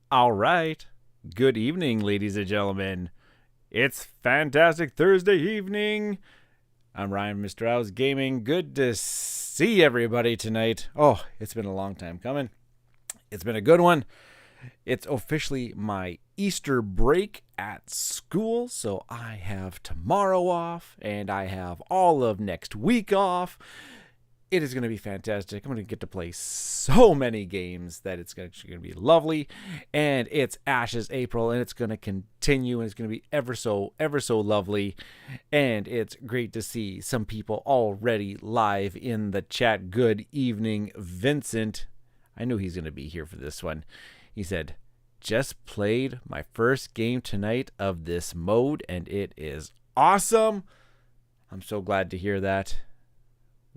All right. Good evening, ladies and gentlemen. It's fantastic Thursday evening. I'm Ryan, Mr. Rau's Gaming. Good to see everybody tonight. Oh, it's been a long time coming. It's been a good one. It's officially my Easter break at school, so I have tomorrow off and I have all of next week off. It is going to be fantastic. I'm going to get to play so many games that it's going to be lovely. And it's Ashes April, and it's going to continue, and it's going to be ever so lovely. And it's great to see some people already live in the chat. Good evening, Vincent. I knew he's going to be here for this one. He said, just played my first game tonight of this mode, and it is awesome. I'm so glad to hear that.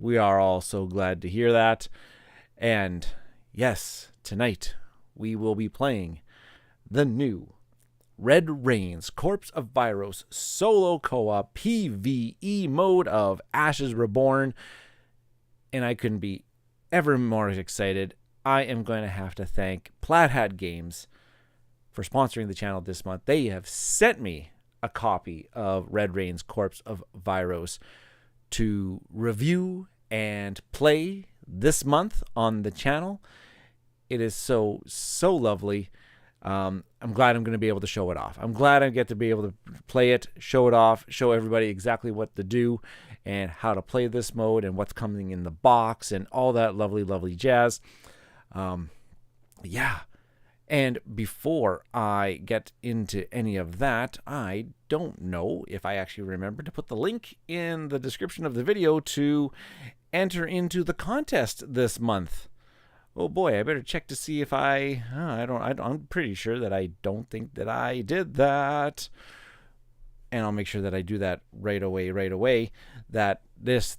We are all so glad to hear that. And yes, tonight we will be playing the new Red Rain's Corpse of Viros solo co-op PvE mode of Ashes Reborn. And I couldn't be ever more excited. I am going to have to thank Plaid Hat Games for sponsoring the channel this month. They have sent me a copy of Red Rain's Corpse of Viros to review and play this month on the channel. It is so lovely. I'm glad I'm going to be able to show it off. I'm glad I get to be able to play it, show it off, show everybody exactly what to do and how to play this mode and what's coming in the box and all that lovely jazz. Yeah. And before I get into any of that, I don't know if I actually remember to put the link in the description of the video to enter into the contest this month. Oh boy, I better check to see if I'm pretty sure that I don't think that I did that. And I'll make sure that I do that right away. That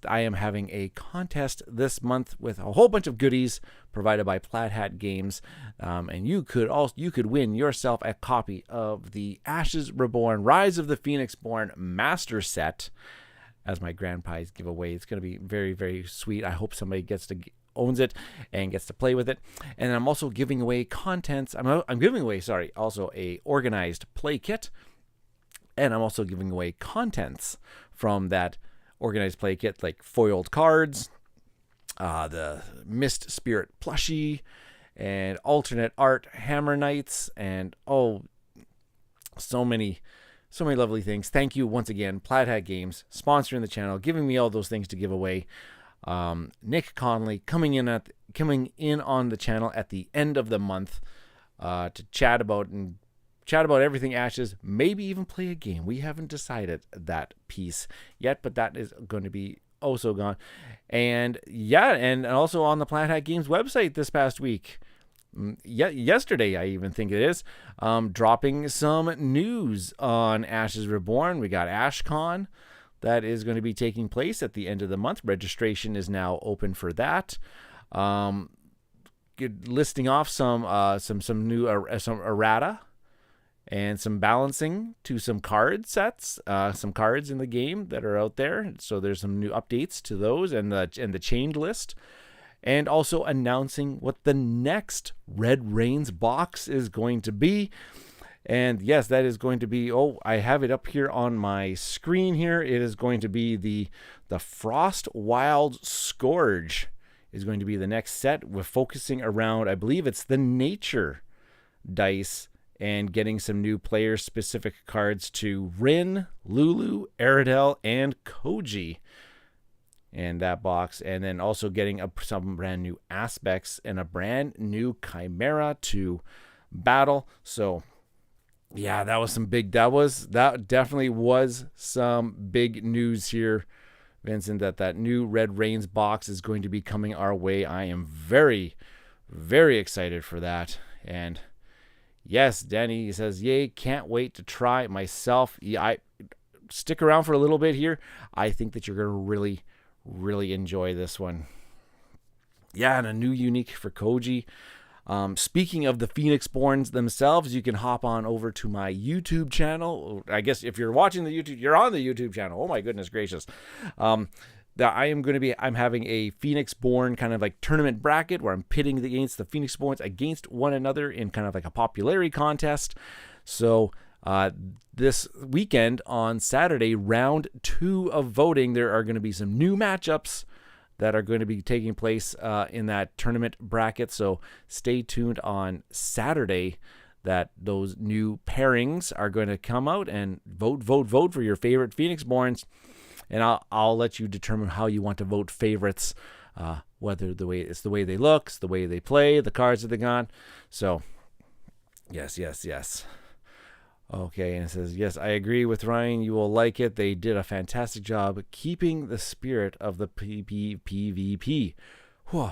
I am having a contest this month with a whole bunch of goodies provided by Plaid Hat Games, and you could win yourself a copy of the Ashes Reborn Rise of the Phoenixborn Master Set as my grand prize giveaway. It's going to be very sweet. I hope somebody owns it and gets to play with it. And I'm also giving away contents. I'm giving away also a organized play kit. And I'm also giving away contents from that organized play kit, like foiled cards, the Mist Spirit plushie, and alternate art hammer knights, and so many lovely things. Thank you once again, Plaid Hat Games, sponsoring the channel, giving me all those things to give away. Nick Conley coming in on the channel at the end of the month to chat about everything Ashes, maybe even play a game. We haven't decided that piece yet, but that is going to be so gone. And yeah, and also on the Plaid Hat Games website this past week, yesterday I even think it is, dropping some news on Ashes Reborn. We got AshCon that is going to be taking place at the end of the month. Registration is now open for that. Listing off some new errata and some balancing to some card sets, some cards in the game that are out there. So there's some new updates to those and the chained list, and also announcing what the next Red Rains box is going to be. And yes, that is going to be, I have it up here on my screen here. It is going to be the Frost Wild Scourge is going to be the next set. We're focusing around, I believe it's the nature dice, and getting some new player-specific cards to Rin, Lulu, Aradel, and Koji in that box. And then also getting some brand new aspects and a brand new Chimera to battle. So yeah, that definitely was some big news here, Vincent, that new Red Rains box is going to be coming our way. I am very excited for that. And yes, Danny says, yay, can't wait to try it myself. Yeah, I stick around for a little bit here. I think that you're going to really enjoy this one. Yeah, and a new unique for Koji. Speaking of the Phoenixborns themselves, you can hop on over to my YouTube channel. I guess if you're watching the YouTube, you're on the YouTube channel. Oh my goodness gracious. that I'm having a Phoenix Born kind of like tournament bracket where I'm pitting against the Phoenix Borns against one another in kind of like a popularity contest. So this weekend on Saturday, round 2 of voting, there are going to be some new matchups that are going to be taking place in that tournament bracket. So stay tuned on Saturday that those new pairings are going to come out, and vote for your favorite Phoenix Borns. And I'll let you determine how you want to vote favorites, whether it's the way they look, it's the way they play, the cards that they got. So yes. Okay, and it says, yes, I agree with Ryan. You will like it. They did a fantastic job keeping the spirit of the PvP. Whew.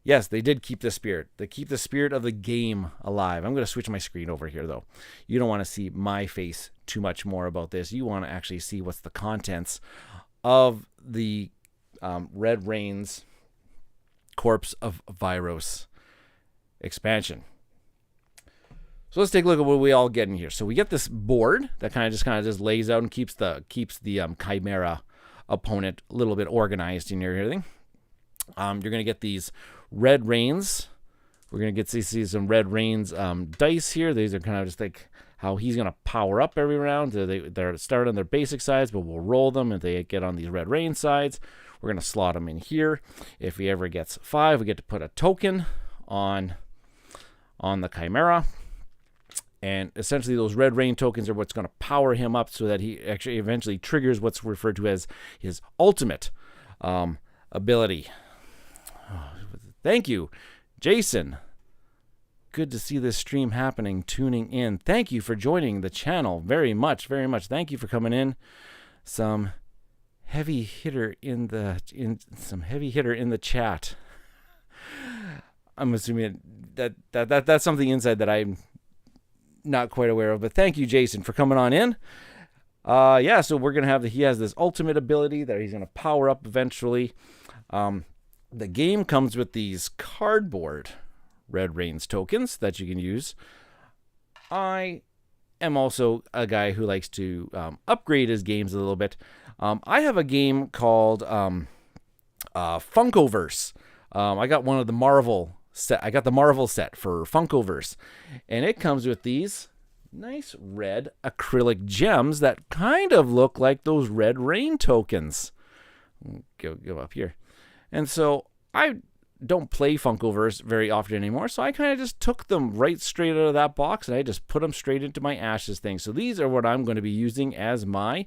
Yes, they did keep the spirit. They keep the spirit of the game alive. I'm going to switch my screen over here, though. You don't want to see my face too much more about this. You want to actually see what's the contents of the Red Rain's Corpse of Viros expansion. So let's take a look at what we all get in here. So we get this board that kind of just lays out and keeps the Chimera opponent a little bit organized in everything. You're going to get these Red Rains. We're going to get to see some Red Rains dice here. These are kind of just like how he's going to power up every round. They're started on their basic sides, but we'll roll them if they get on these Red Rain sides. We're going to slot them in here. If he ever gets 5, we get to put a token on the Chimera. And essentially those Red Rain tokens are what's going to power him up so that he actually eventually triggers what's referred to as his ultimate ability. Oh, thank you, Jason. Good to see this stream happening, tuning in. Thank you for joining the channel very much, very much. Thank you for coming in. Some heavy hitter in the chat. I'm assuming that's something inside that I'm not quite aware of, but thank you, Jason, for coming on in. So we're gonna he has this ultimate ability that he's gonna power up eventually. The game comes with these cardboard Red Rains tokens that you can use. I am also a guy who likes to upgrade his games a little bit. I have a game called Funkoverse. I got one of the Marvel set. I got the Marvel set for Funkoverse, and it comes with these nice red acrylic gems that kind of look like those Red Rain tokens. Go up here. And so I don't play Funkoverse very often anymore, so I kind of just took them right straight out of that box, and I just put them straight into my Ashes thing. So these are what I'm going to be using as my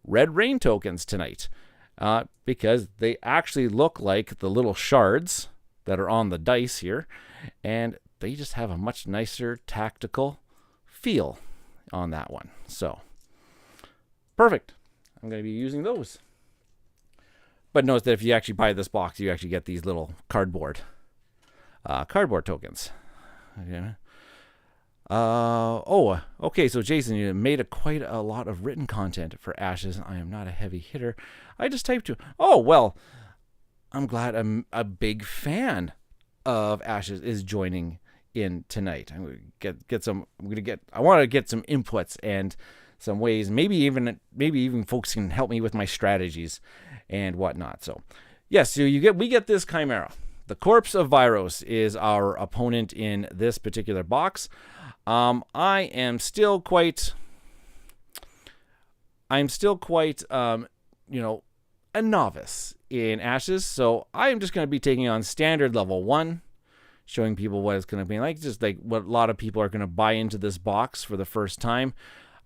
Red Rain tokens tonight, because they actually look like the little shards that are on the dice here, and they just have a much nicer tactical feel on that one. So perfect. I'm going to be using those. But notice that if you actually buy this box, you actually get these little cardboard tokens. Okay. Okay. So Jason, you made quite a lot of written content for Ashes. I am not a heavy hitter. I just typed to. Oh well, I'm glad a big fan of Ashes is joining in tonight. I'm gonna get some. I want to get some inputs and some ways. Maybe even folks can help me with my strategies and whatnot. So, yes, so we get this Chimera. The Corpse of Viros is our opponent in this particular box. I am still quite, a novice in Ashes. So I am just going to be taking on standard level 1, showing people what it's going to be like. Just like what a lot of people are going to buy into this box for the first time.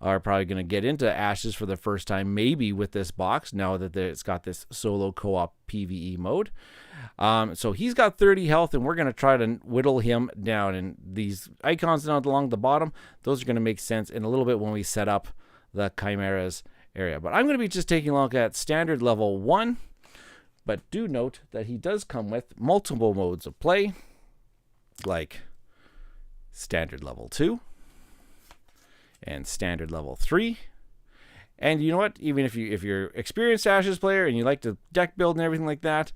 Are probably going to get into Ashes for the first time, maybe with this box, now that it's got this solo co-op PvE mode. So he's got 30 health, and we're going to try to whittle him down. And these icons down along the bottom, those are going to make sense in a little bit when we set up the Chimera's area. But I'm going to be just taking a look at standard level 1. But do note that he does come with multiple modes of play, like standard level 2. And standard level 3. And you know what? Even if you're experienced Ashes player and you like to deck build and everything like that,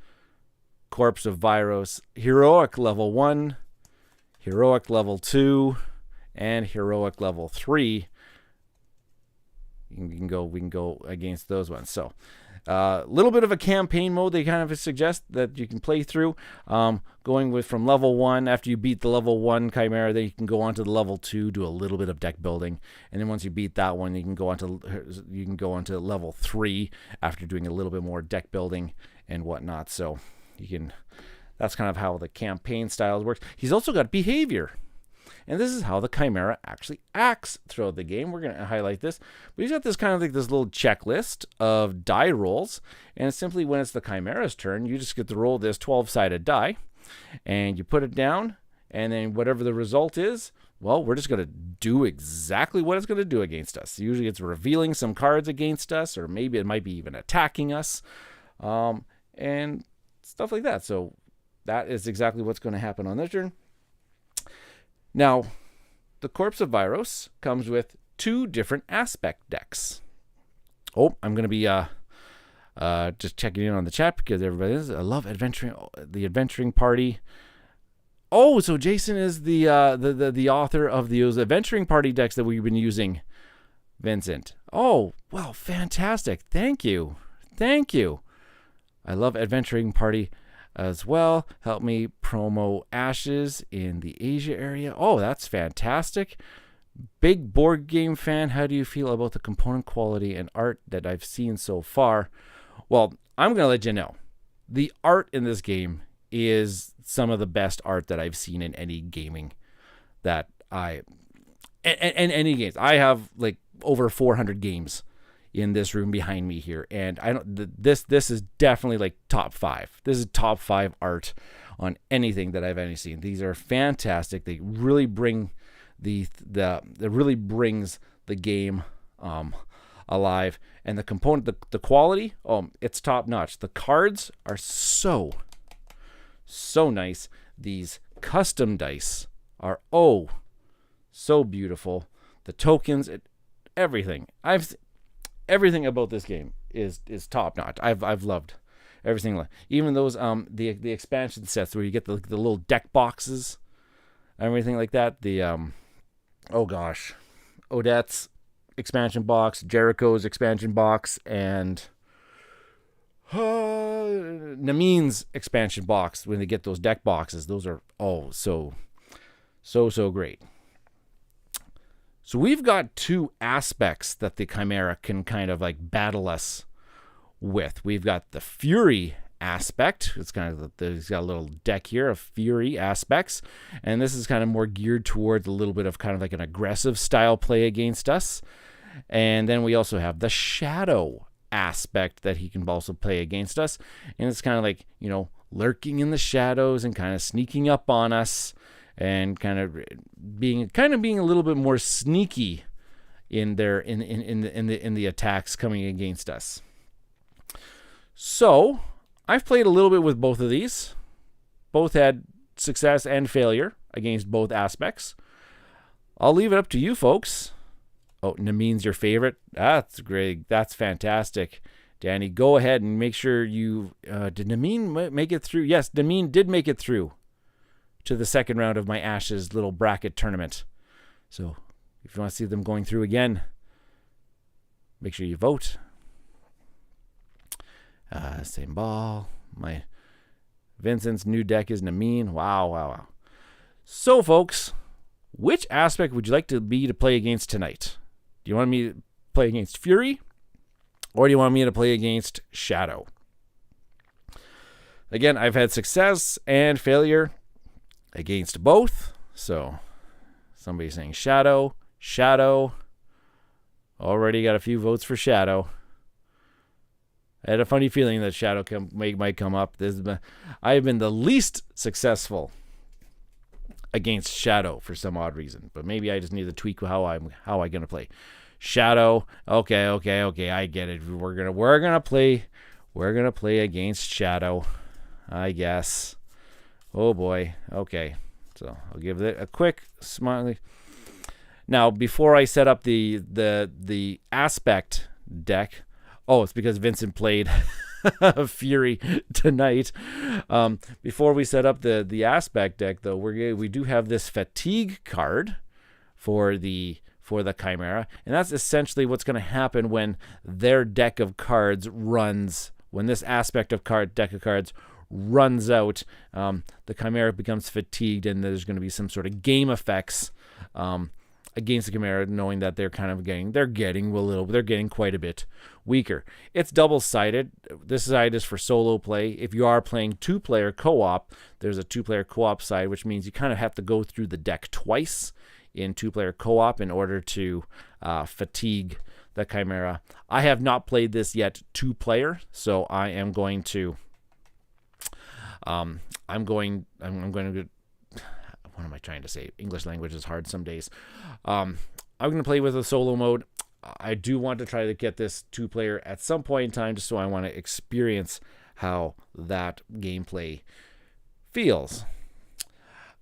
Corpse of Viros, heroic level 1, heroic level 2, and heroic level 3 we can go against those ones. So a little bit of a campaign mode they kind of suggest that you can play through, going with from level 1. After you beat the level 1 Chimera, then you can go on to the level 2, do a little bit of deck building, and then once you beat that one, you can go on to level 3 after doing a little bit more deck building and whatnot. So that's kind of how the campaign styles works. He's also got behavior. And this is how the Chimera actually acts throughout the game. We're going to highlight this. But he's got this kind of like this little checklist of die rolls. And simply when it's the Chimera's turn, you just get to roll this 12-sided die. And you put it down. And then whatever the result is, well, we're just going to do exactly what it's going to do against us. Usually it's revealing some cards against us. Or maybe it might be even attacking us. And stuff like that. So that is exactly what's going to happen on this turn. Now, the Corpse of Viros comes with 2 different aspect decks. Oh, I'm going to be just checking in on the chat because everybody is. I love the adventuring party. Oh, so Jason is the author of those adventuring party decks that we've been using, Vincent. Oh, wow, fantastic. Thank you. I love adventuring party as well. Help me promo Ashes in the Asia area. Oh, that's fantastic. Big board game fan. How do you feel about the component quality and art that I've seen so far? Well, I'm going to let you know. The art in this game is some of the best art that I've seen in any gaming any games. I have like over 400 games in this room behind me here, and this is definitely like top 5. This is top 5 art on anything that I've ever seen. These are fantastic. They really bring that really brings the game alive, and the component, the quality, it's top notch. The cards are so nice. These custom dice are so beautiful. The tokens, everything. Everything about this game is top notch. I've loved everything. Even those the expansion sets where you get the little deck boxes, everything like that. The Odette's expansion box, Jericho's expansion box, and Namin's expansion box. When they get those deck boxes, those are so great. So we've got 2 aspects that the Chimera can kind of like battle us with. We've got the Fury aspect. It's kind of it's got a little deck here of Fury aspects, and this is kind of more geared towards a little bit of kind of like an aggressive style play against us. And then we also have the Shadow aspect that he can also play against us, and it's kind of like, lurking in the shadows and kind of sneaking up on us, and kind of being a little bit more sneaky in the attacks coming against us. So I've played a little bit with both of these. Both had success and failure against both aspects. I'll leave it up to you folks. Oh, Namin's your favorite? That's great. That's fantastic. Danny, go ahead and make sure you... did Namin make it through? Yes, Namin did make it through to the second round of my Ashes little bracket tournament. So if you want to see them going through again, make sure you vote. Same ball. My Vincent's new deck is Namin. Wow. So folks, which aspect would you like to play against tonight? Do you want me to play against Fury, or do you want me to play against Shadow? Again, I've had success and failure against both. So somebody's saying Shadow. Already got a few votes for Shadow. I had a funny feeling that Shadow might come up. I've been the least successful against Shadow for some odd reason, but maybe I just need to tweak how I'm gonna play Shadow. Okay, I get it. We're gonna play against Shadow, I guess. Oh boy. Okay, so I'll give it a quick smiley. Now, before I set up the aspect deck, it's because Vincent played Fury tonight. Before we set up the aspect deck, though, we do have this fatigue card for the for the Chimera. And that's essentially what's going to happen when their deck of cards runs, when this aspect of deck of cards runs out. The Chimera becomes fatigued, and there's going to be some sort of game effects against the Chimera, knowing that they're getting quite a bit weaker. It's double-sided. This side is for solo play. If you are playing two-player co-op, there's a two-player co-op side, which means you kind of have to go through the deck twice in two-player co-op in order to fatigue the Chimera. I have not played this yet two-player, so I am going to I'm going to what am I trying to say? English language is hard some days. I'm going to play with a solo mode. I do want to try to get this two-player at some point in time, just so I want to experience how that gameplay feels.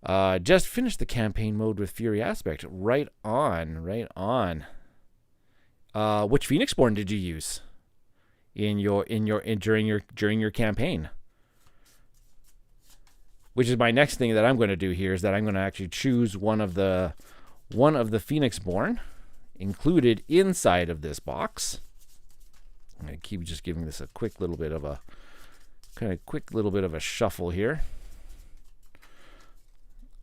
Just finished the campaign mode with Fury Aspect. Right on. Which Phoenixborn did you use during your campaign? Which is my next thing that I'm going to do here, is that I'm going to actually choose one of the Phoenixborn included inside of this box. I'm going to keep just giving this a quick little bit of a shuffle here.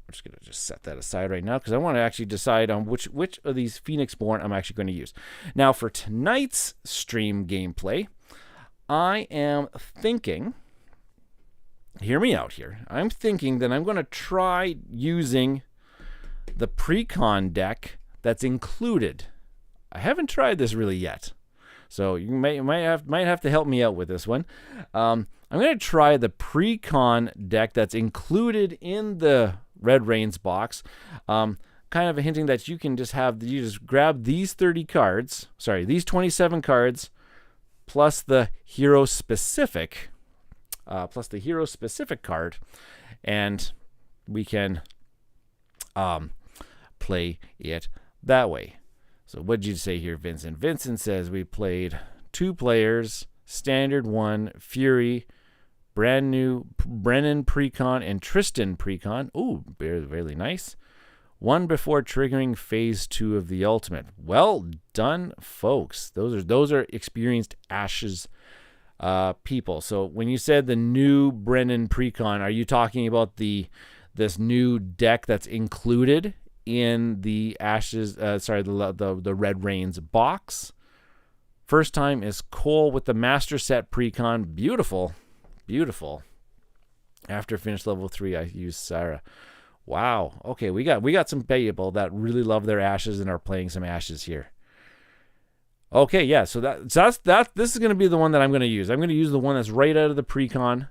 I'm just going to set that aside right now because I want to actually decide on which of these Phoenixborn I'm actually going to use. Now for tonight's stream gameplay, I am thinking, hear me out here, I'm thinking that I'm going to try using the pre-con deck that's included. I haven't tried this really yet, so you might have to help me out with this one. I'm going to try the pre-con deck that's included in the Red Rains box, kind of hinting that you just grab these 30 cards, these 27 cards, plus the hero specific card, and we can play it that way. So what did you say here, Vincent? Vincent says we played 2 players, standard 1, Fury, brand new Brennan Precon and Tristan Precon. Ooh, really nice. 1 before triggering phase 2 of the ultimate. Well done, folks. Those are experienced Ashes people. So when you said the new Brennan Precon, are you talking about this new deck that's included in the Ashes, the Red Rains box? First time is Cole with the Master Set Precon. Beautiful. After finish level 3, I used Sarah. Wow. Okay, we got some people that really love their Ashes and are playing some Ashes here. Okay, yeah. So this is going to be the one that I'm going to use. I'm going to use the one that's right out of the precon.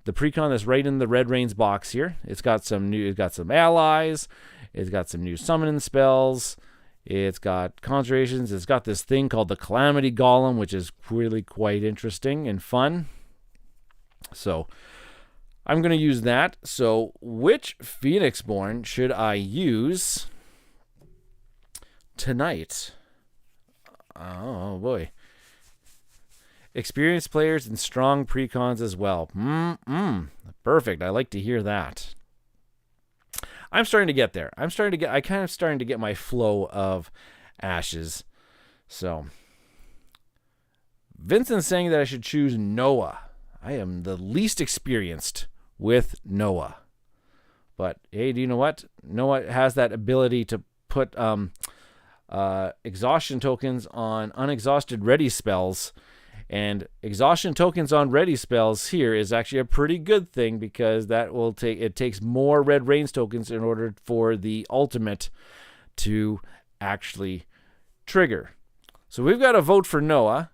The precon that's right in the Red Rains box here. It's got some allies. It's got some new summoning spells. It's got conjurations. It's got this thing called the Calamity Golem, which is really quite interesting and fun. So I'm going to use that. So which Phoenixborn should I use tonight? Oh boy. Experienced players and strong precons as well. Perfect. I like to hear that. I'm starting to get there. I'm starting to get my flow of Ashes. So Vincent's saying that I should choose Noah. I am the least experienced with Noah. But hey, do you know what? Noah has that ability to put exhaustion tokens on unexhausted ready spells, and exhaustion tokens on ready spells here is actually a pretty good thing, because it takes more Red Rains tokens in order for the ultimate to actually trigger. So we've got a vote for Noah.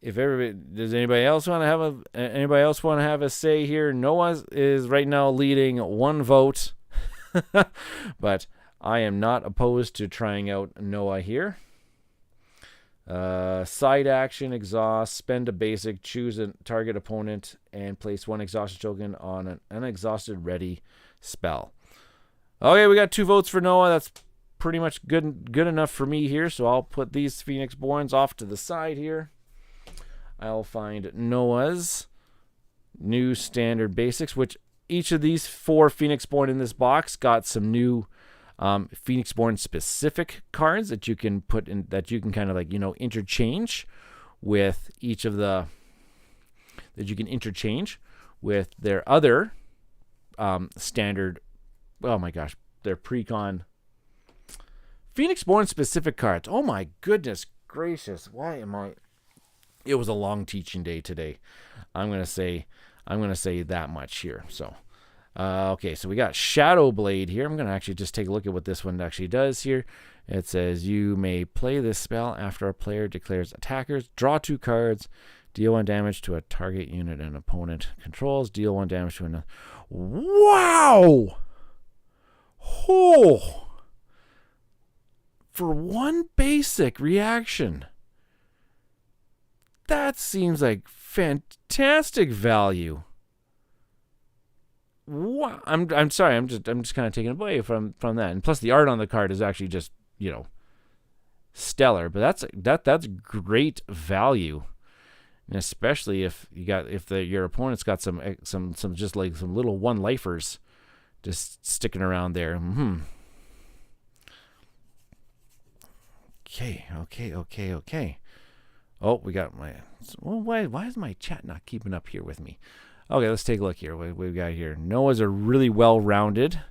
Does anybody else want to have a say here? Noah is right now leading 1 vote, but I am not opposed to trying out Noah here. Side action, exhaust, spend a basic, choose a target opponent, and place 1 exhaustion token on an unexhausted ready spell. Okay, we got 2 votes for Noah. That's pretty much good enough for me here. So I'll put these Phoenixborns off to the side here. I'll find Noah's new standard basics, which each of these 4 Phoenixborn in this box got some new Phoenixborn specific cards that you can put in, that you can kind of like, interchange with each of the, that you can interchange with their other standard, oh my gosh, their precon Phoenixborn specific cards. Oh my goodness gracious. Why am I? It was a long teaching day today. I'm gonna say that much here. So, okay, so we got Shadow Blade here. I'm gonna actually just take a look at what this one actually does here. It says you may play this spell after a player declares attackers. Draw 2 cards. Deal 1 damage to a target unit an opponent controls. Deal 1 damage to another. Wow! Oh! For 1 basic reaction. That seems like fantastic value. Wow. I'm sorry. I'm just kind of taken away from that. And plus the art on the card is actually just, stellar, but that's great value. And especially if your opponent's got some just like some little 1-lifers just sticking around there. Okay. Oh, we got my. Well, why is my chat not keeping up here with me? Okay, let's take a look here. What we've got here. Noah's are really well-rounded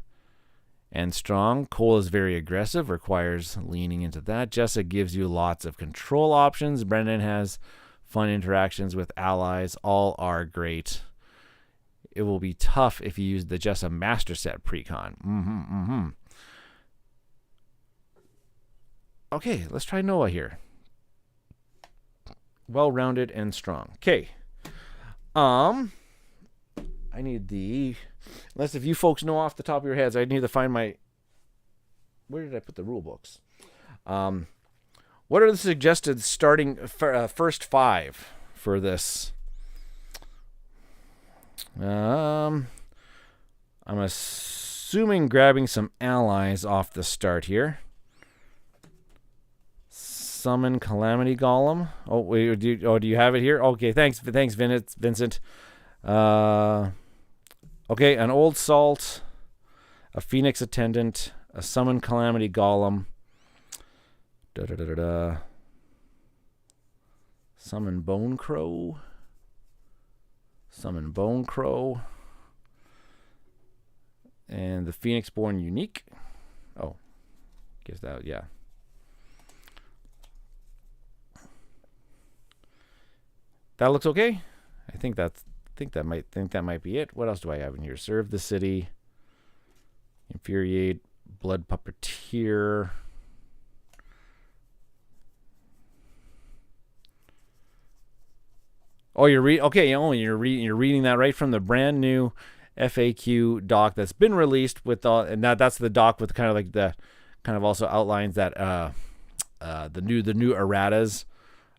and strong. Cole is very aggressive, requires leaning into that. Jessa gives you lots of control options. Brendan has fun interactions with allies. All are great. It will be tough if you use the Jessa Master Set precon. Okay, let's try Noah here. Well-rounded and strong. Okay. I need the... Unless if you folks know off the top of your heads, I need to find my... Where did I put the rule books? What are the suggested starting first 5 for this? I'm assuming grabbing some allies off the start here. Summon Calamity Golem. Oh wait, do you have it here? Okay, thanks, Vincent. Okay, an Old Salt, a Phoenix Attendant, a Summon Calamity Golem. Summon Bone Crow. And the Phoenixborn Unique. Oh, guess that, yeah. That looks okay. I think that might be it. What else do I have in here? Serve the City, Infuriate, Blood Puppeteer. Oh, you're reading that right from the brand new FAQ doc that's been released with all, and that's the doc with kind of like the kind of also outlines that the new erratas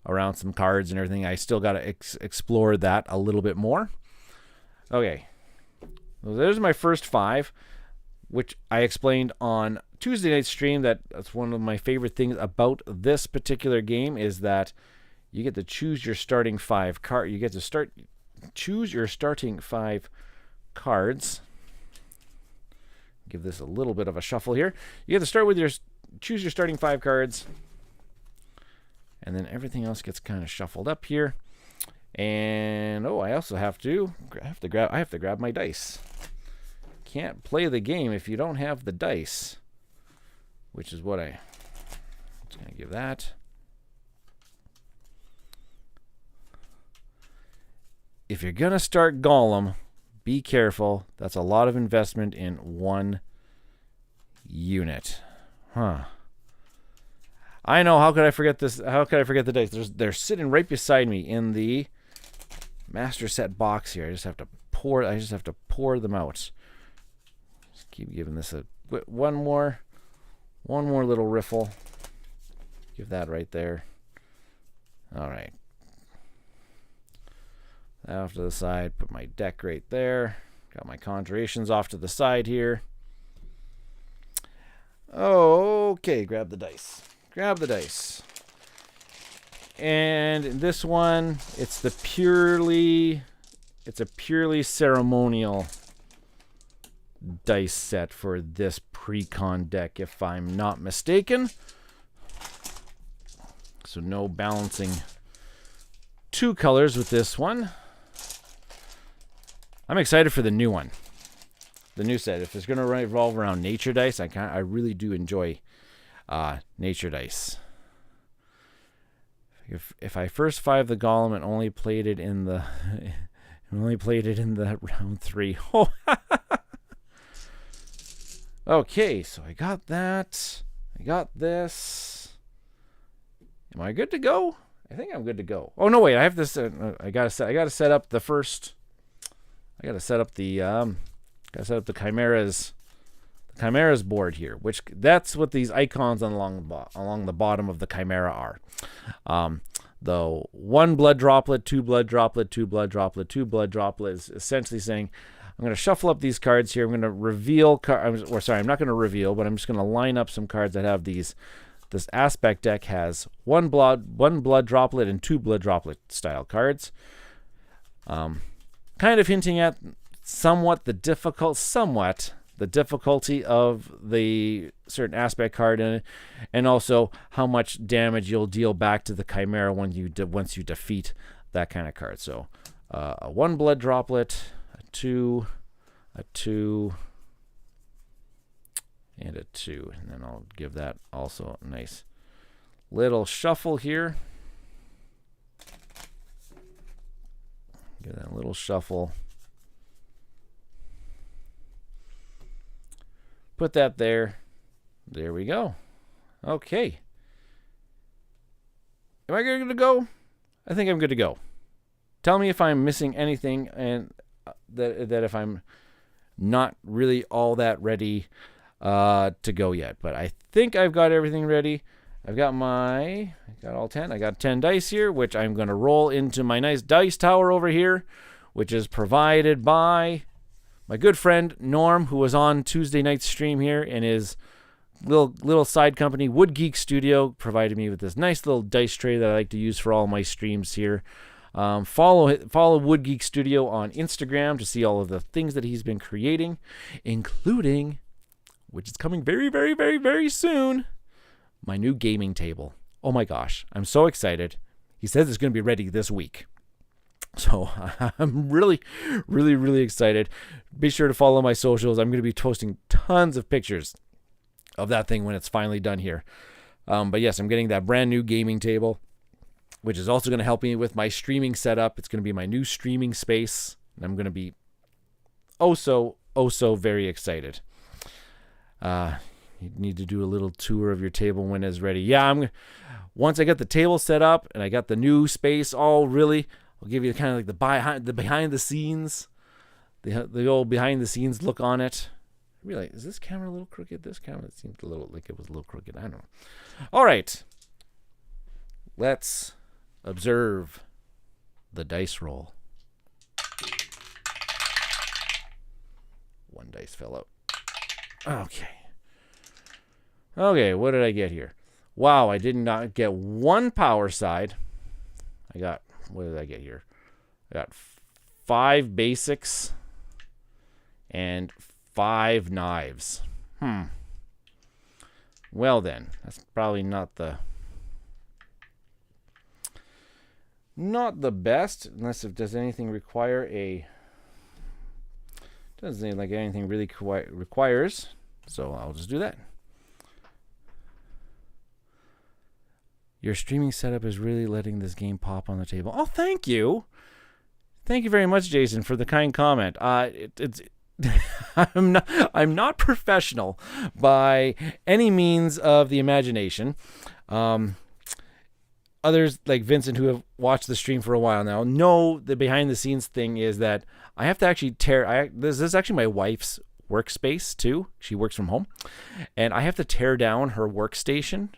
around some cards and everything. I still got to explore that a little bit more. Okay. So there's my first 5, which I explained on Tuesday night's stream. That's one of my favorite things about this particular game is that you get to choose your starting 5 card. You get to choose your starting 5 cards. Give this a little bit of a shuffle here. You get to start with choose your starting 5 cards. And then everything else gets kind of shuffled up here. And I also have to grab my dice. Can't play the game if you don't have the dice, which is what I'm just going to give that. If you're going to start Golem, be careful. That's a lot of investment in 1 unit. I know. How could I forget this? How could I forget the dice? They're sitting right beside me in the master set box here. I just have to pour them out. Just keep giving this one more little riffle. Give that right there. All right. Off to the side. Put my deck right there. Got my conjurations off to the side here. Okay, grab the dice. And in this one, it's a purely ceremonial dice set for this pre-con deck, if I'm not mistaken. So no balancing two colors with this one. I'm excited for the new one. The new set. If it's going to revolve around nature dice, I really do enjoy nature dice. If I first 5 the Golem and only played it in the round 3. Oh. Okay, so I got that. I got this. Am I good to go? I think I'm good to go. Oh no, wait! I have this. I gotta set up the first. I gotta set up the Chimera's board here, which that's what these icons along the bottom of the Chimera are. The 1 blood droplet, 2 blood droplet, 2 blood droplet, 2 blood droplet is essentially saying, I'm going to shuffle up these cards here. I'm going to reveal, I'm not going to reveal, but I'm just going to line up some cards that have these. This aspect deck has 1 blood droplet and 2 blood droplet style cards. Kind of hinting at somewhat the difficulty of the certain aspect card in it, and also how much damage you'll deal back to the Chimera once you defeat that kind of card. So a 1 blood droplet, a 2, and a 2, and then I'll give that also a nice little shuffle here. Give that a little shuffle. Put that there. There we go. Okay. Am I good to go? I think I'm good to go. Tell me if I'm missing anything, and that if I'm not really all that ready to go yet. But I think I've got everything ready. I got all 10. I got 10 dice here, which I'm going to roll into my nice dice tower over here, which is provided by my good friend Norm, who was on Tuesday night's stream here, and his little side company, Wood Geek Studio, provided me with this nice little dice tray that I like to use for all my streams here. Follow Wood Geek Studio on Instagram to see all of the things that he's been creating, including, which is coming very, very, very, very soon, my new gaming table. Oh my gosh, I'm so excited. He says it's going to be ready this week. So I'm really, really, really excited. Be sure to follow my socials. I'm going to be posting tons of pictures of that thing when it's finally done here. But yes, I'm getting that brand new gaming table, which is also going to help me with my streaming setup. It's going to be my new streaming space, and I'm going to be so very excited. You need to do a little tour of your table when it's ready. Yeah, once I get the table set up and I got the new space all really, I'll give you kind of like the behind the scenes, the old behind the scenes look on it. Really, is this camera a little crooked? This camera seemed a little like it was a little crooked. I don't know. All right, let's observe the dice roll. 1 dice fell out. Okay, what did I get here? Wow, I did not get 1 power side. What did I get here? I got 5 basics and 5 knives. Well then, that's probably not the best, unless does anything require doesn't seem like anything really requires, so I'll just do that. Your streaming setup is really letting this game pop on the table. Oh, thank you. Thank you very much, Jason, for the kind comment. It's I'm not professional by any means of the imagination. Others like Vincent, who have watched the stream for a while now, know the behind the scenes thing is that I have to actually this is actually my wife's workspace too. She works from home, and I have to tear down her workstation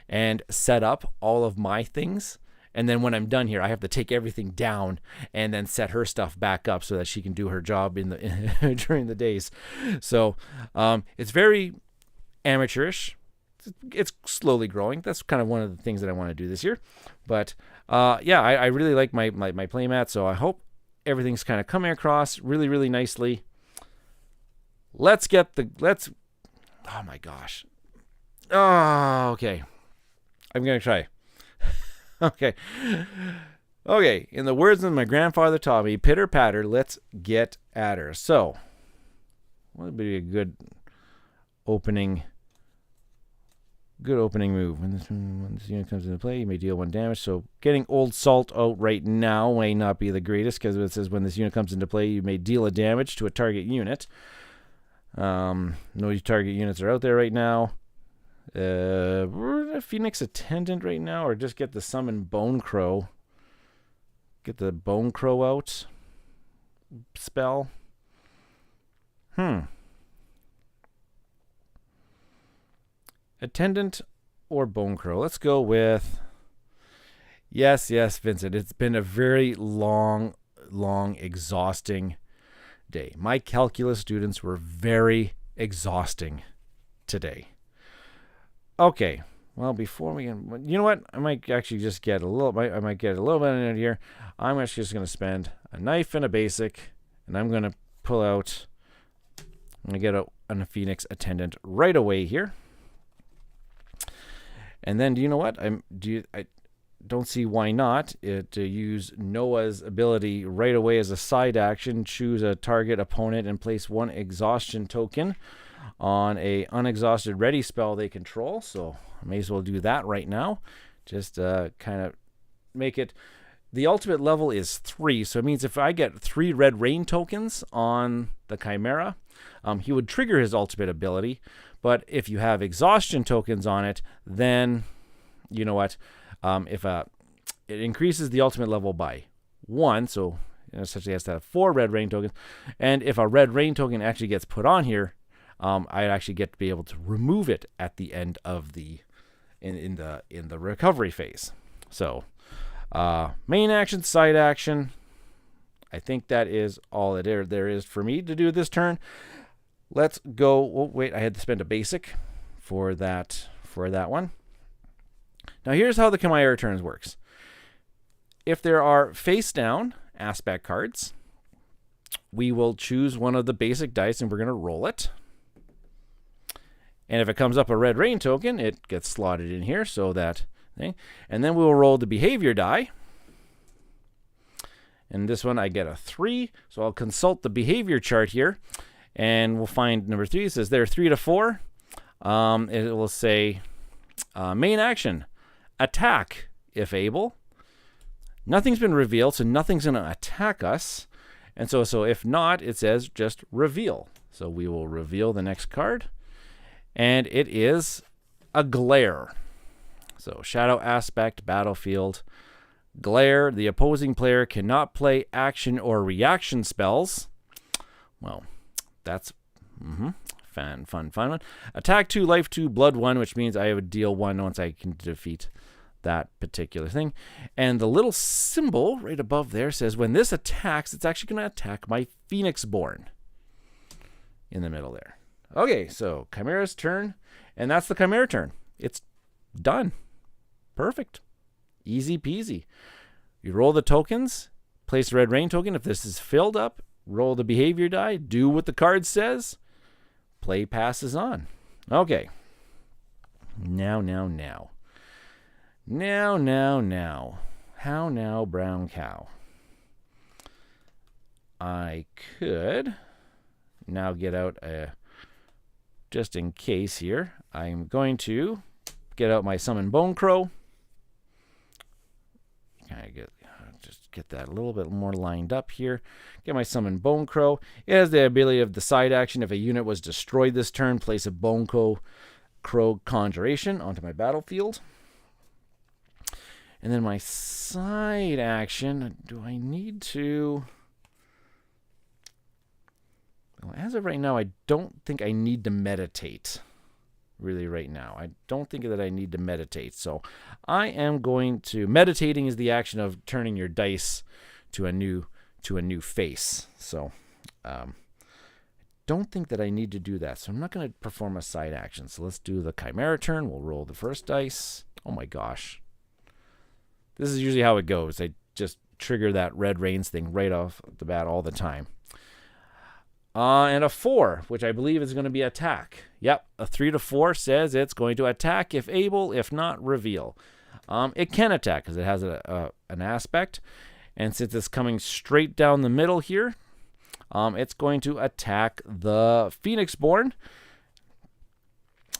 and set up all of my things. And then when I'm done here, I have to take everything down and then set her stuff back up so that she can do her job during the days. So it's very amateurish. It's slowly growing. That's kind of one of the things that I want to do this year. But yeah, I really like my playmat. So I hope everything's kind of coming across really, really nicely. Let's. Oh my gosh. Oh, okay. I'm gonna try. Okay. Okay. In the words of my grandfather taught me, pitter patter, let's get at her. So, what would be a good opening move? When this unit comes into play, you may deal 1 damage. So getting Old Salt out right now may not be the greatest, because it says when this unit comes into play, you may deal a damage to a target unit. No target units are out there right now. We're a Phoenix Attendant right now, or just get the Summon Bone Crow. Get the Bone Crow out spell. Attendant or Bone Crow? Let's go with... Yes, Vincent. It's been a very long, exhausting day. My calculus students were very exhausting today. Okay. Well, before we... You know what? I might actually just get a little... I might get a little bit in here. I'm actually just going to spend a knife and a basic, and I'm going to pull out... I'm going to get a Phoenix Attendant right away here. And then, do you know what? I don't see why not to use Noah's ability right away as a side action. Choose a target opponent and place 1 exhaustion token on a unexhausted ready spell they control. So I may as well do that right now. Just kind of make it... The ultimate level is 3, so it means if I get 3 red rain tokens on the Chimera, he would trigger his ultimate ability. But if you have exhaustion tokens on it, then, you know what, if it increases the ultimate level by 1, so it essentially has to have 4 red rain tokens. And if a red rain token actually gets put on here, I'd actually get to be able to remove it at the end of the in the recovery phase. So main action, side action. I think that is all there is for me to do this turn. Let's go. Oh, wait, I had to spend a basic for that one. Now, here's how the Chimera turns works. If there are face down aspect cards, we will choose one of the basic dice and we're going to roll it. And if it comes up a red rain token, it gets slotted in here, so that thing. And then we will roll the behavior die. And this one I get a 3, so I'll consult the behavior chart here. And we'll find number 3. It says there 3 to 4. It will say main action, attack if able. Nothing's been revealed, so nothing's going to attack us. And so if not, it says just reveal. So we will reveal the next card. And it is a glare. So shadow aspect, battlefield, glare. The opposing player cannot play action or reaction spells. Well, that's fun one. Attack 2, life 2, blood 1, which means I would deal 1 once I can defeat that particular thing. And the little symbol right above there says when this attacks, it's actually going to attack my Phoenixborn in the middle there. Okay, so Chimera's turn, and that's the Chimera turn. It's done. Perfect. Easy peasy. You roll the tokens, place a red rain token. If this is filled up, roll the behavior die, do what the card says, play passes on. Okay. Now. How now, brown cow? I could now get out just in case here, I'm going to get out my Summon Bone Crow. Just get that a little bit more lined up here. Get my Summon Bone Crow. It has the ability of the side action. If a unit was destroyed this turn, place a Bone Crow Conjuration onto my battlefield. And then my side action, do I need to... Well, as of right now, I don't think I need to meditate. Really right now. I don't think that I need to meditate. So I am going to... Meditating is the action of turning your dice to a new face. So don't think that I need to do that. So I'm not going to perform a side action. So let's do the Chimera turn. We'll roll the first dice. Oh my gosh. This is usually how it goes. I just trigger that red rains thing right off the bat all the time. And a 4, which I believe is going to be attack. Yep, a 3 to 4 says it's going to attack if able, if not, reveal. It can attack because it has an aspect. And since it's coming straight down the middle here, it's going to attack the Phoenixborn.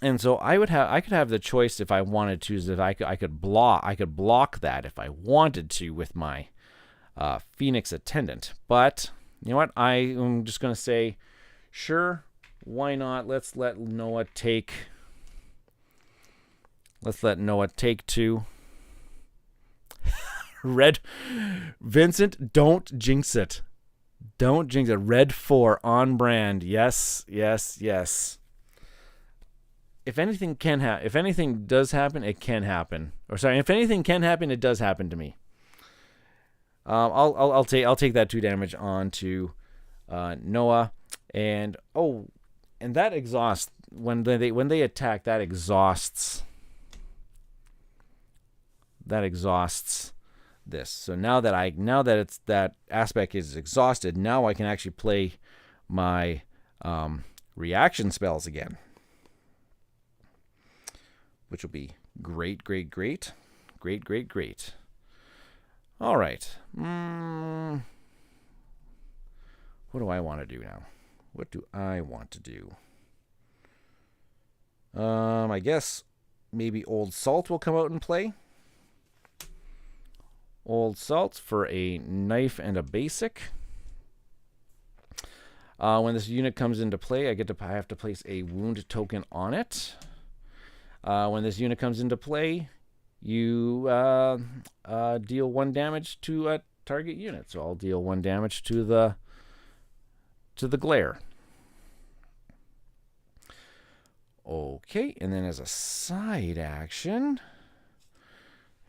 And so I could have the choice if I wanted to, is that I could block that if I wanted to with my Phoenix Attendant. But you know what? I am just going to say, sure, why not? Let's let Noah take 2. Red, Vincent, don't jinx it. Don't jinx it. Red 4 on brand. Yes, yes, yes. If anything does happen, it can happen. Or sorry, if anything can happen, it does happen to me. I'll take that 2 damage on to Noah, and that exhausts when they attack. That exhausts this. So now that that aspect is exhausted, now I can actually play my reaction spells again, which will be great. All right. What do I want to do now? What do I want to do? I guess maybe Old Salt will come out and play. Old Salt for a knife and a basic. When this unit comes into play, I have to place a wound token on it. When this unit comes into play, you deal 1 damage to a target unit. So I'll deal 1 damage to the glare. Okay, and then as a side action,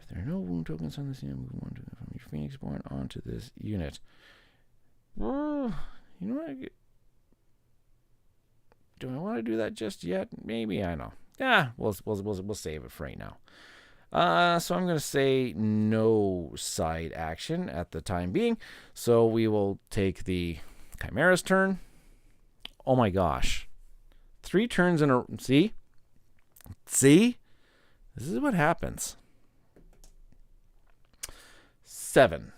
if there are no wound tokens on this unit, move 1 from your Phoenixborn onto this unit. You know what? Do I want to do that just yet? Maybe, I know. Yeah, we'll save it for right now. So I'm going to say no side action at the time being. So we will take the Chimera's turn. Oh my gosh. 3 turns in a... See? This is what happens. 7.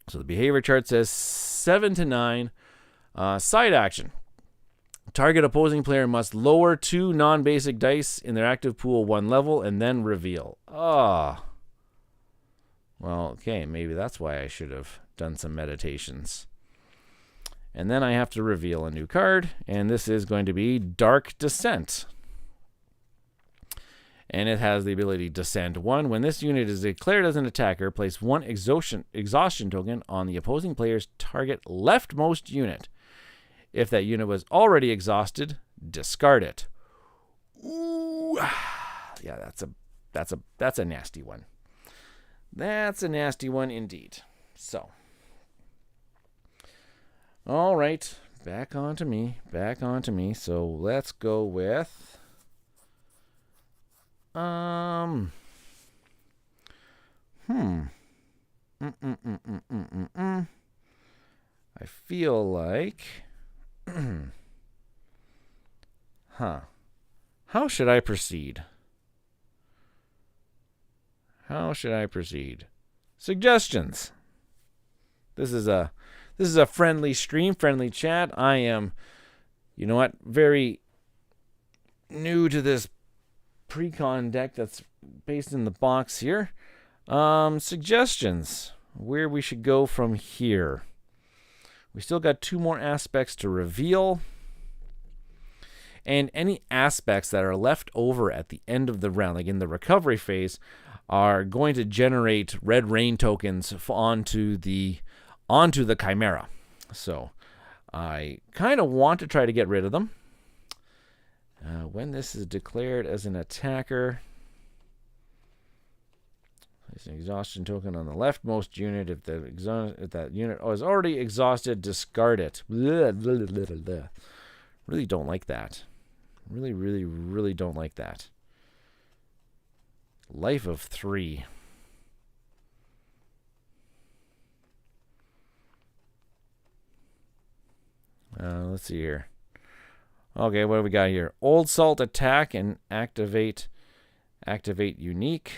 So the behavior chart says 7 to 9. Side action. Target opposing player must lower 2 non-basic dice in their active pool 1 level and then reveal. Well, okay, maybe that's why I should have done some meditations. And then I have to reveal a new card, and this is going to be Dark Descent. And it has the ability Descend 1. When this unit is declared as an attacker, place 1 exhaustion token on the opposing player's target leftmost unit. If that unit was already exhausted, discard it. Ooh. Yeah, that's a nasty one. That's a nasty one indeed. So, all right, back onto me. So let's go with I feel like How should I proceed? Suggestions. This is a friendly stream, friendly chat. I am, you know what, very new to this precon deck that's based in the box here. Suggestions. Where we should go from here. We still got 2 more aspects to reveal. And any aspects that are left over at the end of the round, like in the recovery phase, are going to generate red rain tokens onto the Chimera. So I kind of want to try to get rid of them. When this is declared as an attacker, place an exhaustion token on the leftmost unit. If that unit is already exhausted, discard it. Blah, blah, blah, blah, blah. Really don't like that. Really don't like that. Life of 3. Let's see here. Okay, what do we got here? Old Salt attack and activate unique.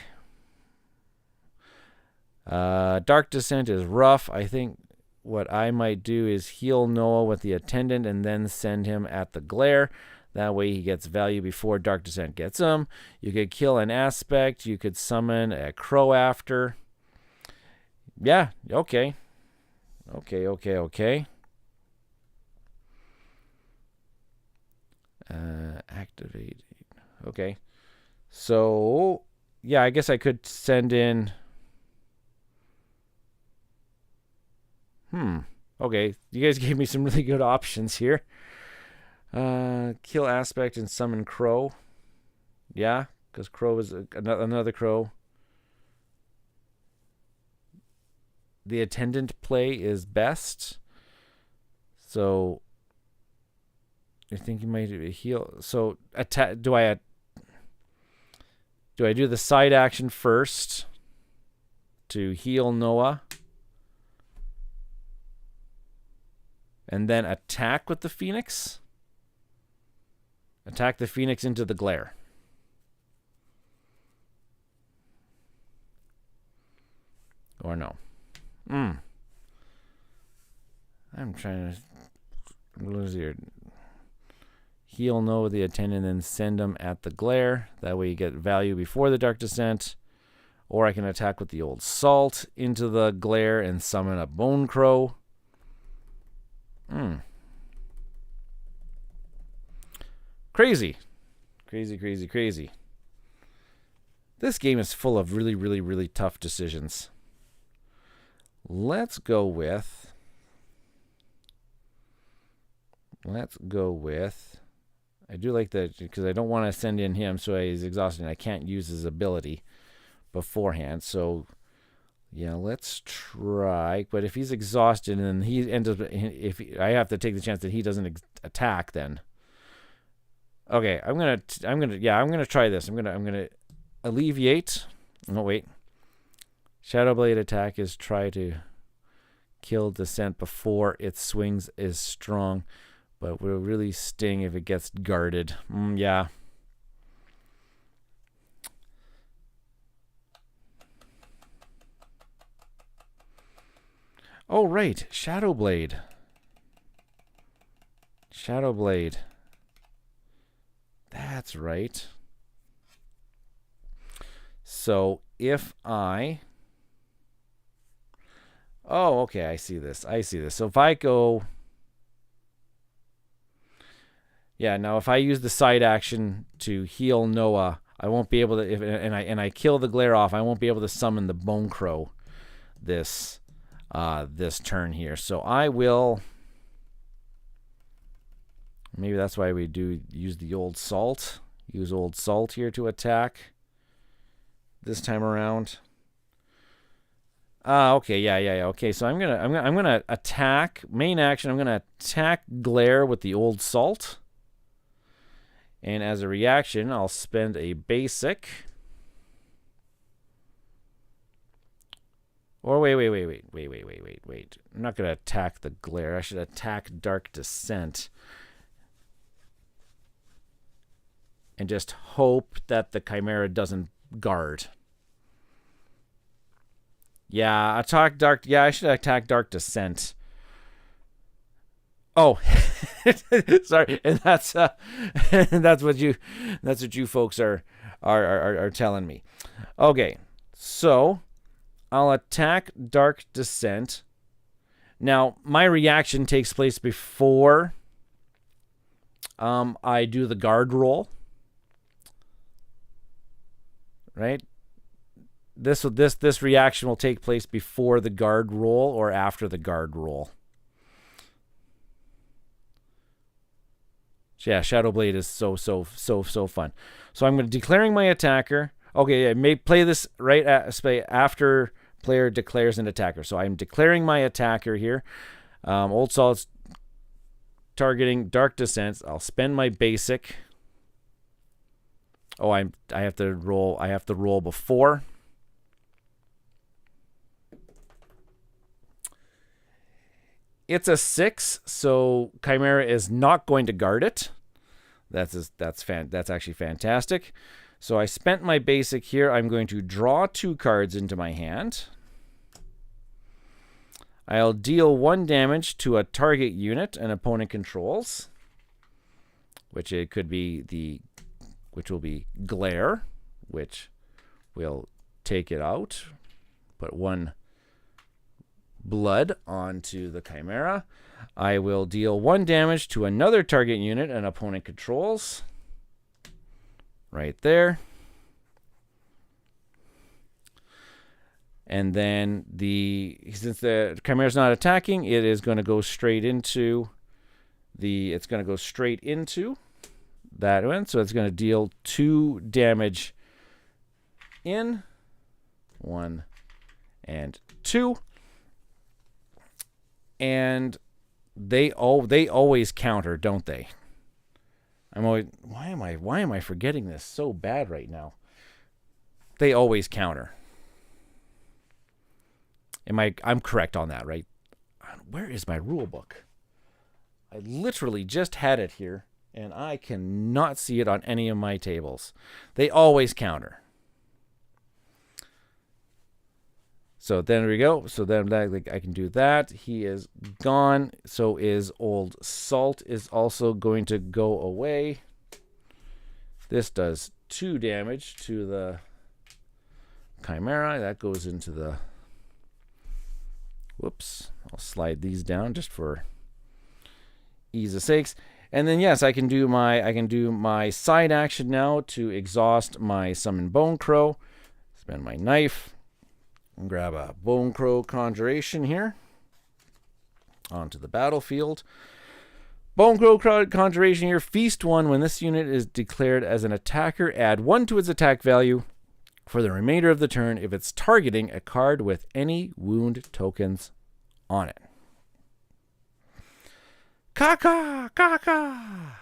Dark Descent is rough. I think what I might do is heal Noah with the attendant and then send him at the glare. That way he gets value before Dark Descent gets him. You could kill an aspect. You could summon a crow after. Yeah, okay. Okay. Activate. Okay. So, yeah, I guess I could send in... Okay, you guys gave me some really good options here. Kill aspect and summon crow. Yeah, because crow is another crow. The attendant play is best. So you think you might heal? So attack. Do I do the side action first to heal Noah, and then attack with the Phoenix? Attack the Phoenix into the glare. Or no. I'm trying to... What is here? Heal Noah the attendant, then send him at the glare. That way you get value before the Dark Descent. Or I can attack with the Old Salt into the glare and summon a Bone Crow. Crazy. This game is full of really tough decisions. Let's go with... I do like that because I don't want to send in him so he's exhausted and I can't use his ability beforehand. So, yeah, let's try. But if he's exhausted and he ends up... I have to take the chance that he doesn't attack then. Okay, I'm gonna try this. I'm gonna alleviate. No, wait. Shadowblade attack is try to kill Descent before its swings is strong, but will really sting if it gets guarded. Yeah. Oh, right. Shadowblade. That's right. So if I... Oh, okay, I see this. So if I go... Yeah, now if I use the side action to heal Noah, I won't be able to... And I kill the glare off, I won't be able to summon the Bone Crow this turn here. So I will... Maybe that's why we do use the Old Salt. Use Old Salt here to attack this time around. Okay, yeah. Okay, so I'm gonna attack main action. I'm gonna attack glare with the Old Salt, and as a reaction, I'll spend a basic. Or wait. I'm not gonna attack the glare. I should attack Dark Descent. And just hope that the Chimera doesn't guard. Yeah, attack Dark. Yeah, I should attack Dark Descent. Oh, sorry, and that's what you folks are telling me. Okay, so I'll attack Dark Descent. Now my reaction takes place before I do the guard roll. Right? This reaction will take place before the guard roll or after the guard roll. Yeah, Shadowblade is so fun. So I'm declaring my attacker. Okay, I may play this right after player declares an attacker. So I'm declaring my attacker here. Old Salt's targeting Dark Descent. I'll spend my basic. Oh, I have to roll. I have to roll before. It's a 6, so Chimera is not going to guard it. That's actually fantastic. So I spent my basic here. I'm going to draw 2 cards into my hand. I'll deal 1 damage to a target unit an opponent controls, which will be Glare, which will take it out. Put 1 blood onto the Chimera. I will deal 1 damage to another target unit an opponent controls. Right there. And then since the Chimera's not attacking, it is going to go straight into that one. So it's going to deal 2 damage in 1 and 2. And they always counter, don't they? Why am I forgetting this so bad right now? They always counter. I'm correct on that, right? Where is my rule book? I literally just had it here, and I cannot see it on any of my tables. They always counter. So then we go. So then I can do that. He is gone. So is Old Salt is also going to go away. This does 2 damage to the Chimera. That goes into the... Whoops. I'll slide these down just for ease of sakes. And then yes, I can do my side action now to exhaust my Summon Bone Crow. Spend my knife. And grab a Bone Crow Conjuration here. Onto the battlefield. Bone Crow Conjuration here. Feast 1. When this unit is declared as an attacker, add 1 to its attack value for the remainder of the turn if it's targeting a card with any wound tokens on it. Caca! Caca!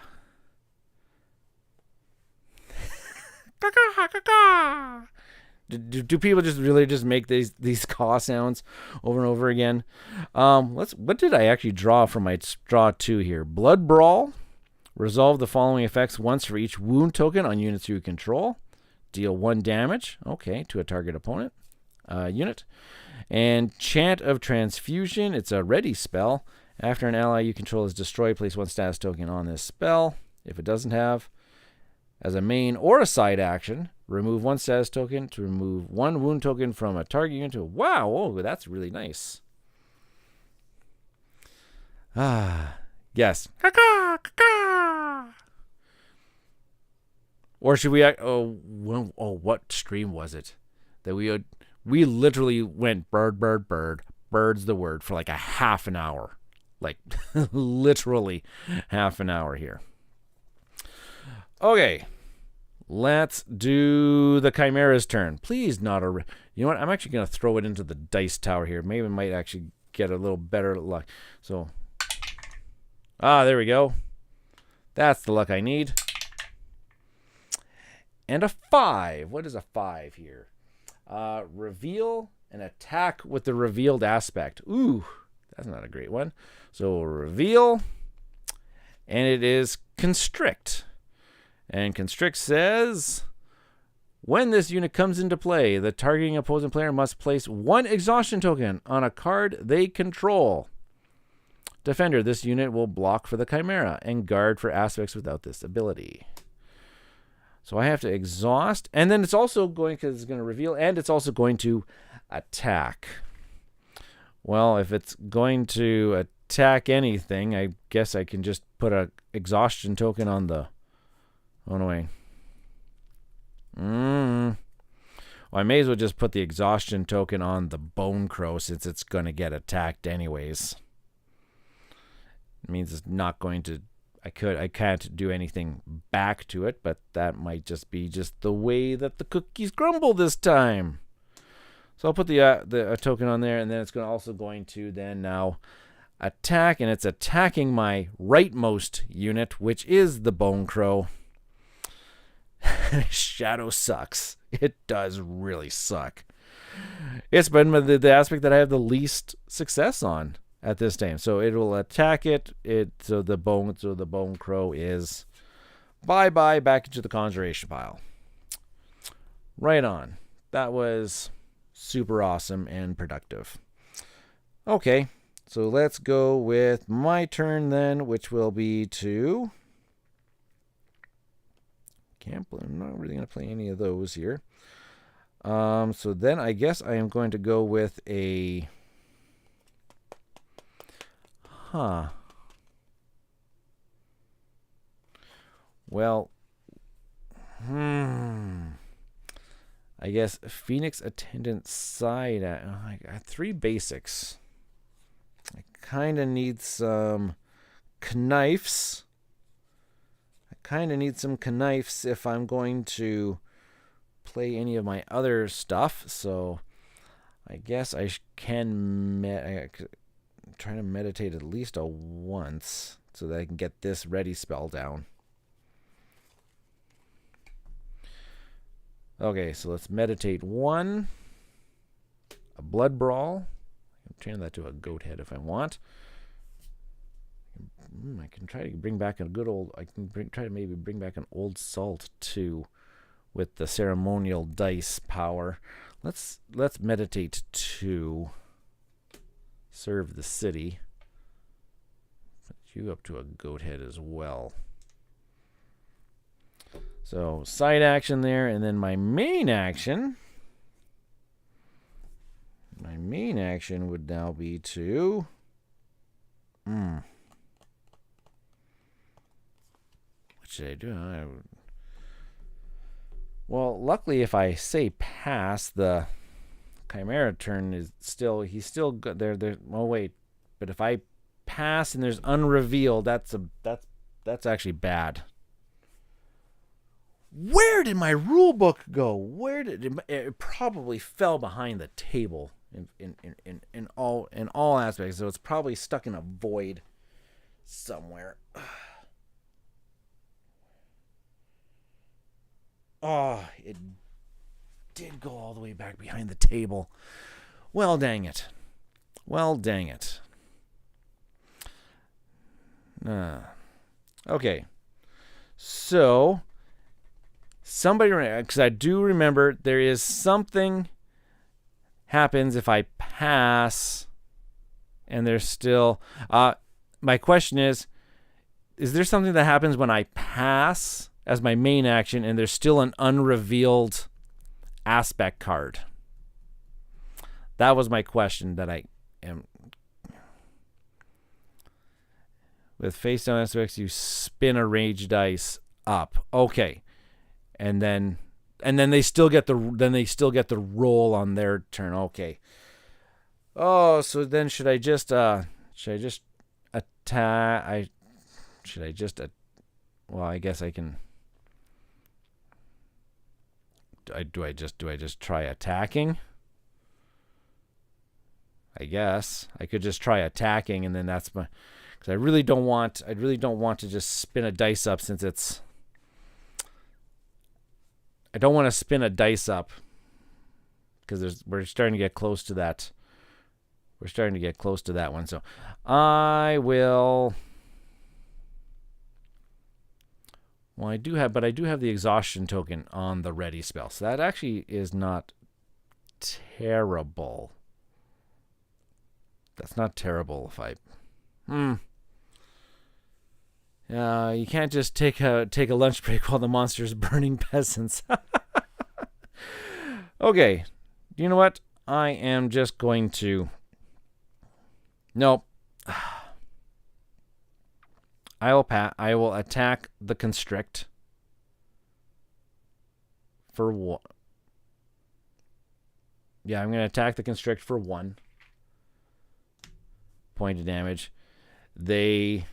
Caca! Caca! Do people just really just make these caw sounds over and over again? What did I actually draw from my draw 2 here? Blood Brawl. Resolve the following effects once for each wound token on units you control. Deal 1 damage, okay, to a target opponent unit. And Chant of Transfusion. It's a ready spell. After an ally you control is destroyed, place 1 status token on this spell. If it doesn't have, as a main or a side action, remove 1 status token to remove 1 wound token from a target unit. Wow, oh, that's really nice. Yes. Or should we? What stream was it that we literally went bird, bird, bird, bird's the word for like a half an hour, like literally half an hour here. Okay, let's do the Chimera's turn. Please, not a. You know what? I'm actually gonna throw it into the dice tower here. Maybe I might actually get a little better luck. So, there we go. That's the luck I need. And a 5. What is a 5 here? Reveal and attack with the revealed aspect. Ooh, that's not a great one. So reveal, and it is constrict. And constrict says, when this unit comes into play, the targeting opposing player must place 1 exhaustion token on a card they control. Defender, this unit will block for the Chimera and guard for aspects without this ability. So I have to exhaust, and then it's also going, because it's going to reveal, and it's also going to attack. Well, if it's going to attack anything, I guess I can just put a exhaustion token on the... Oh, no way. Well, I may as well just put the exhaustion token on the Bone Crow since it's going to get attacked anyways. It means it's not going to... I can't do anything back to it, but that might just be just the way that the cookies crumble this time. So I'll put the token on there, and then it's also going to then now attack, and it's attacking my rightmost unit, which is the Bone Crow. Shadow sucks. It does really suck. It's been the aspect that I have the least success on at this time. So it will attack it. So the bone crow is bye-bye, back into the conjuration pile. Right on. That was super awesome and productive. Okay, so let's go with my turn then, which will be to... I'm not really going to play any of those here. So then I guess I am going to go with a... Well, I guess Phoenix Attendant side. I got 3 basics. I kind of need some knives. If I'm going to play any of my other stuff. So I guess I can try to meditate at least once so that I can get this ready spell down. Okay, so let's meditate 1. A blood brawl. I can turn that to a goat head if I want. I can try to bring back a good old... try to maybe bring back an old salt too, with the ceremonial dice power. Let's meditate 2. Serve the city. Put you up to a goat head as well. So side action there, and then my main action. My main action would now be to... What should I do? Well, luckily, if I say pass, the Chimera turn is still... He's still good. Oh wait, but if I pass and there's unrevealed, that's actually bad. Where did my rule book go? It probably fell behind the table in all aspects. So it's probably stuck in a void somewhere. Oh, it did go all the way back behind the table. Well, dang it. Okay. So, somebody, because I do remember there is something happens if I pass and there's still... my question is there something that happens when I pass as my main action and there's still an unrevealed aspect card? That was my question that I am... With face down aspects, you spin a rage dice up. Okay. And then they still get the roll on their turn. Okay. Oh, so then should I just attack? Well, I guess I can. Do I just try attacking? I guess I could just try attacking, and then that's my... Because I really don't want to just spin a dice up, since it's... I don't want to spin a dice up because we're starting to get close to that. We're starting to get close to that one. So I will... Well, I do have the exhaustion token on the ready spell. So that actually is not terrible. That's not terrible if I... you can't just take a lunch break while the monster's burning peasants. Okay. You know what? I am just going to... Nope. I will attack the constrict for one. Yeah, I'm going to attack the constrict for 1 point of damage. I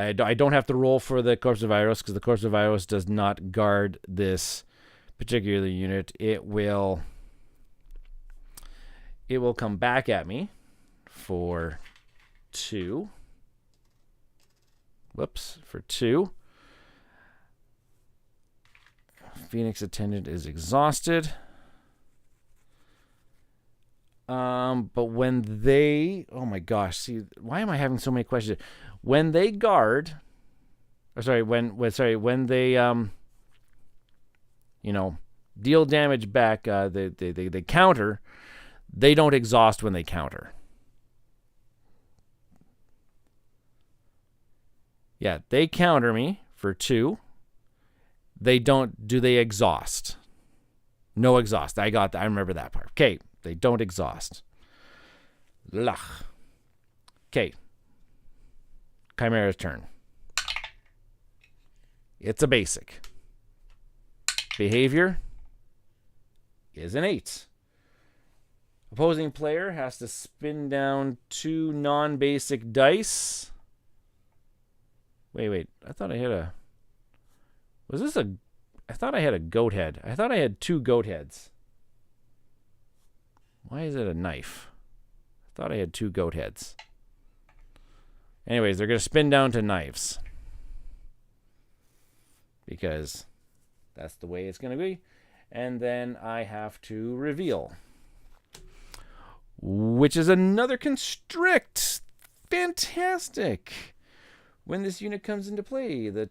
don't have to roll for the Corpse of Viros because the Corpse of Viros does not guard this particular unit. It will come back at me for 2. Whoops, for 2. Phoenix Attendant is exhausted. But when they, oh my gosh, see, why am I having so many questions? When they guard, or sorry, when they deal damage back, they counter. They don't exhaust when they counter. Yeah, they counter me for 2. They don't. Do they exhaust? No exhaust. I remember that part. Okay, they don't exhaust. Lach. Okay. Chimera's turn. It's a basic. Behavior is an 8. Opposing player has to spin down 2 non-basic dice. Wait. I thought I had a... Was this a... I thought I had a goat head. I thought I had 2 goat heads. Why is it a knife? I thought I had 2 goat heads. Anyways, they're going to spin down to knives. Because that's the way it's going to be. And then I have to reveal. Which is another constrict. Fantastic. When this unit comes into play, the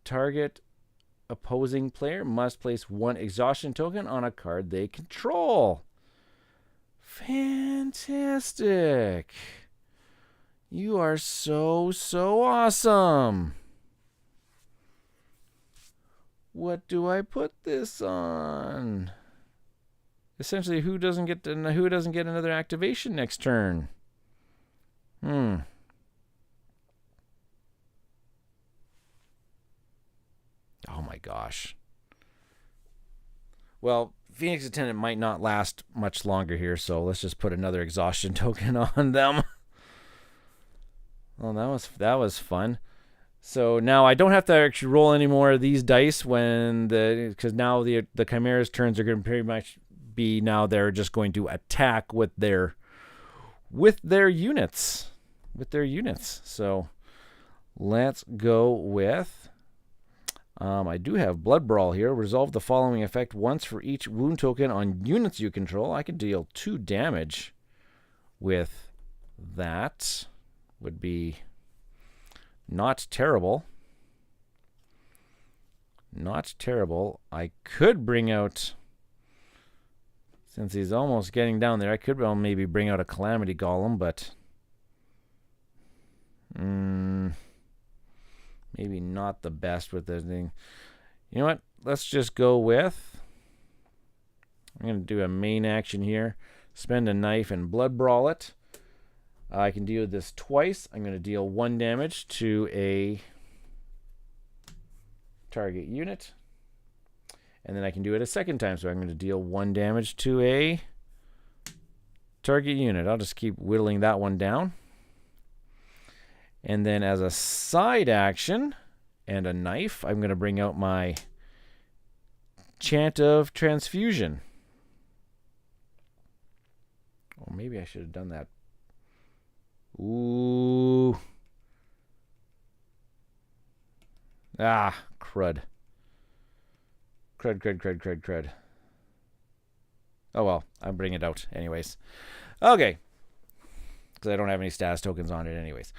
target opposing player must place 1 exhaustion token on a card they control. Fantastic. You are so awesome. What do I put this on? Essentially, who doesn't get another activation next turn? Oh my gosh. Well, Phoenix Attendant might not last much longer here, so let's just put another exhaustion token on them. Well, that was fun. So now I don't have to actually roll any more of these dice because now the Chimera's turns are going to pretty much be, now they're just going to attack with their units. So let's go with I do have Blood Brawl here. Resolve the following effect once for each wound token on units you control. I can deal 2 damage with that. Would be not terrible. Not terrible. I could bring out, since he's almost getting down there, I could maybe bring out a Calamity Golem, but maybe not the best with this thing. You know what? Let's just go with, I'm going to do a main action here. Spend a knife and Blood Brawl it. I can deal this twice. I'm going to deal 1 damage to a target unit. And then I can do it a second time. So I'm going to deal 1 damage to a target unit. I'll just keep whittling that one down. And then as a side action and a knife, I'm going to bring out my Chant of Transfusion. Or maybe I should have done that. Ooh. Ah, crud. Crud. Oh well, I'm bringing it out anyways. Okay. Because I don't have any status tokens on it anyways.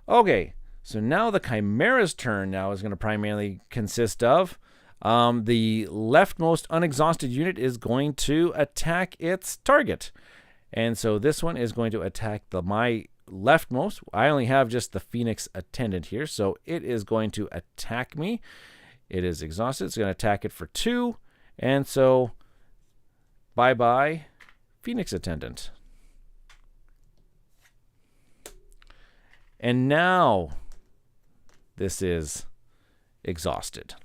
Okay, so now the Chimera's turn now is going to primarily consist of the leftmost unexhausted unit is going to attack its target. And so this one is going to attack my leftmost. I only have just the Phoenix Attendant here, so it is going to attack me. It is exhausted. It's going to attack it for 2. And so, bye-bye, Phoenix Attendant. And now, this is exhausted.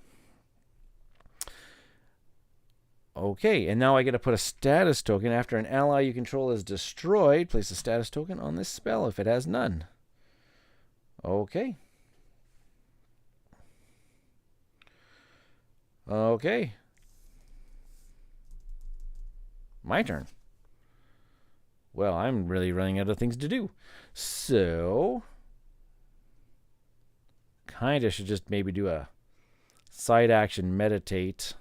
Okay, and now I get to put a status token. After an ally you control is destroyed, place a status token on this spell if it has none. Okay. Okay. My turn. Well, I'm really running out of things to do. So, kind of should just maybe do a side action meditate.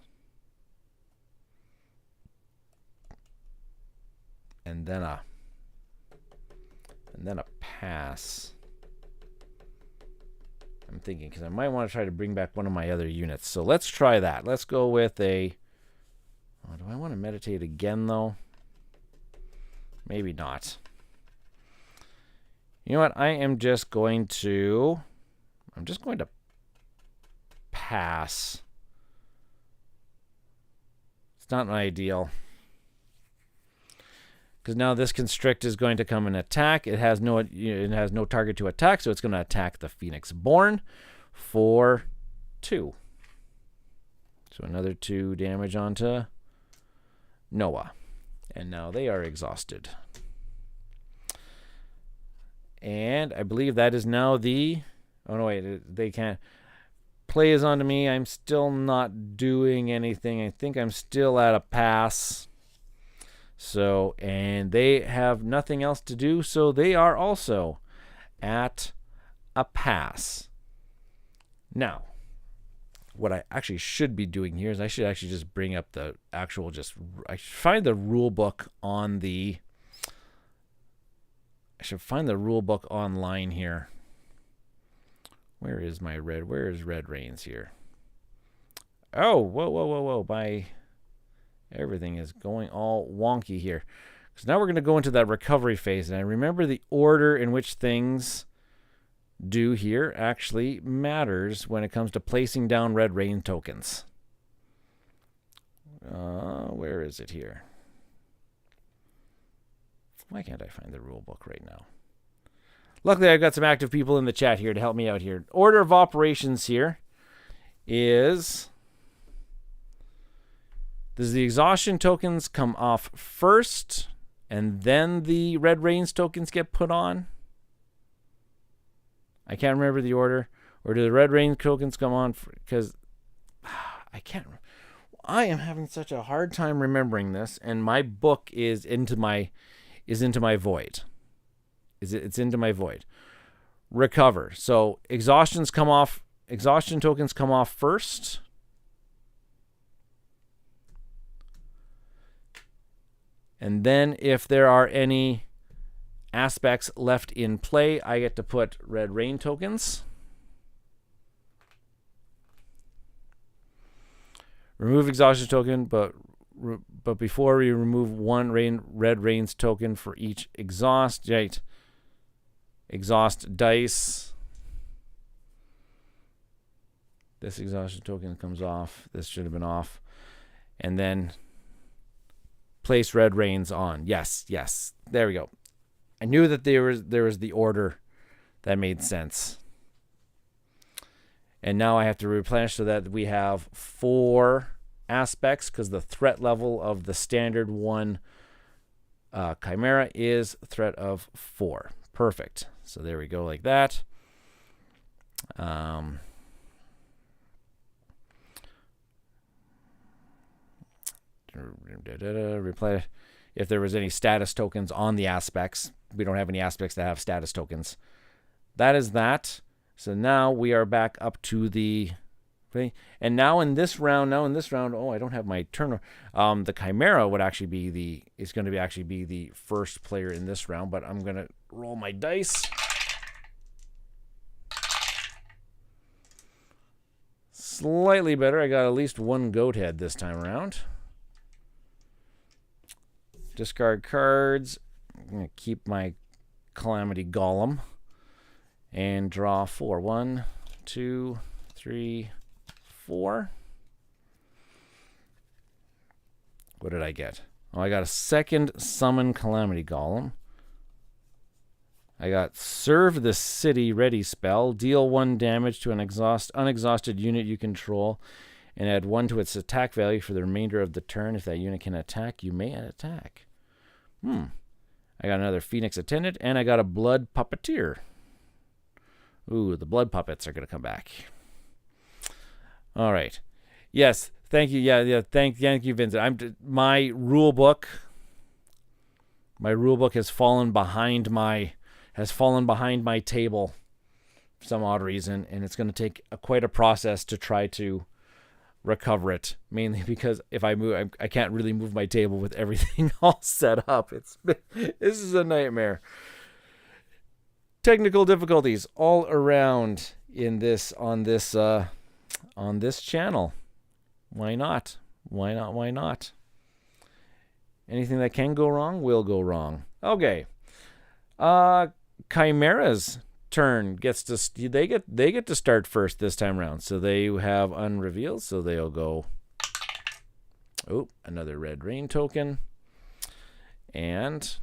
and then a pass. I'm thinking because I might want to try to bring back one of my other units. So let's try that. Let's go with a... Oh, do I want to meditate again, though? Maybe not. You know what? I'm just going to pass. It's not ideal. Because now this constrict is going to come and attack. It has no target to attack, so it's going to attack the Phoenix Born for 2. So another 2 damage onto Noah. And now they are exhausted. And I believe that is now the... Oh, no, wait. They can't... Play is onto me. I'm still not doing anything. I think I'm still at a pass. So, and they have nothing else to do, so they are also at a pass. Now, what I actually should be doing here is I should actually just bring up the actual I should find the rule book on the... I should find the rule book online here. Where is Red Rains here? Oh, whoa. Everything is going all wonky here. So now we're going to go into that recovery phase. And I remember the order in which things do here actually matters when it comes to placing down Red Rain tokens. Where is it here? Why can't I find the rule book right now? Luckily, I've got some active people in the chat here to help me out here. Order of operations here is... Does the exhaustion tokens come off first, and then the Red Rains tokens get put on? I can't remember the order. Or do the Red Rain tokens come on? Because I can't. I am having such a hard time remembering this, and my book is into my void. It's into my void. Recover. So exhaustion tokens come off first. And then if there are any aspects left in play, I get to put Red Rain tokens. Remove exhaustion token, but before we remove one Red Rains token for each exhaust, right? Exhaust dice. This exhaustion token comes off. This should have been off. And then place Red Rains on. Yes. There we go. I knew that there was the order that made sense. And now I have to replenish so that we have 4 aspects, because the threat level of the standard one Chimera is threat of 4. Perfect. So there we go, like that. Replay if there was any status tokens on the aspects. We don't have any aspects that have status tokens. That is that. So now we are back up to the... And now in this round, oh, I don't have my turn. The Chimera would actually be actually be the first player in this round, but I'm going to roll my dice. Slightly better. I got at least 1 goat head this time around. Discard cards. I'm going to keep my Calamity Golem and draw 4. 1, 2, 3, 4. What did I get? Oh, I got a second summon Calamity Golem. I got Serve the City Ready spell. Deal 1 damage to an unexhausted unit you control and add 1 to its attack value for the remainder of the turn. If that unit can attack, you may attack. I got another Phoenix Attendant, and I got a Blood Puppeteer. Ooh, the Blood Puppets are going to come back. All right. Yes, thank you. Yeah, thank you, Vincent. My rule book has fallen behind my table for some odd reason, and it's going to take quite a process to try to recover it, mainly because if I move, I can't really move my table with everything all set up. This is a nightmare. Technical difficulties all around in this on this channel. Why not? Why not? Why not? Anything that can go wrong will go wrong. Okay. Chimera's turn gets to they get to start first this time around. So they have unrevealed, so they'll go. Oh, another red rain token. And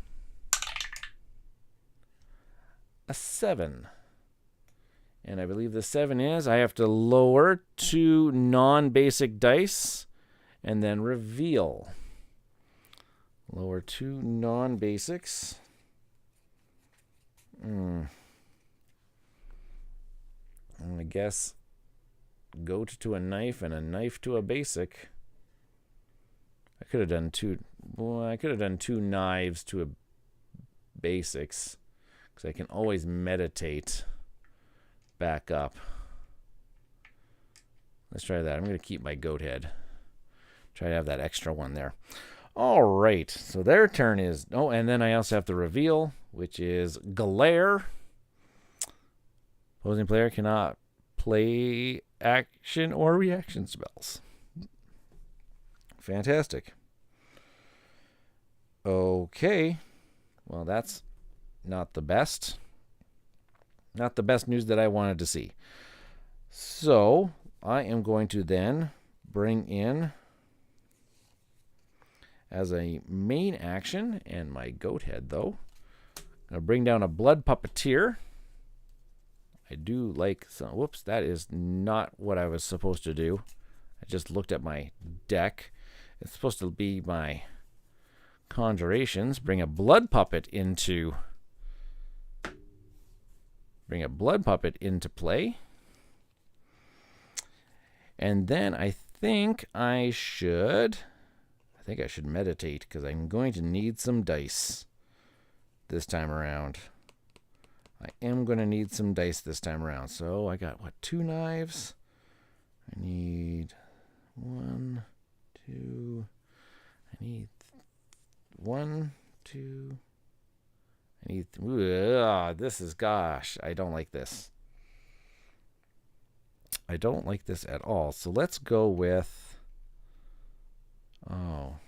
a 7. And I believe the 7 is I have to lower 2 non-basic dice and then reveal. Lower 2 non-basics. I'm going to guess goat to a knife and a knife to a basic. I could have done 2. Well, I could have done 2 knives to a basics. Because I can always meditate back up. Let's try that. I'm going to keep my goat head. Try to have that extra one there. All right. So their turn is... Oh, and then I also have to reveal, which is Glare. Opposing player cannot play action or reaction spells. Fantastic. Okay. Well, that's not the best. Not the best news that I wanted to see. So I am going to then bring in, as a main action, and my goat head though, I'm going to bring down a blood puppeteer. I do like some. Whoops, that is not what I was supposed to do. I just looked at my deck. It's supposed to be my conjurations. Bring a blood puppet into play. And then I think I should meditate, because I'm going to need some dice this time around. I am going to need some dice this time around. So I got, 2 knives? I need 1, 2. I need 1, 2. I need... this is... Gosh, I don't like this. I don't like this at all. So let's go with... Oh.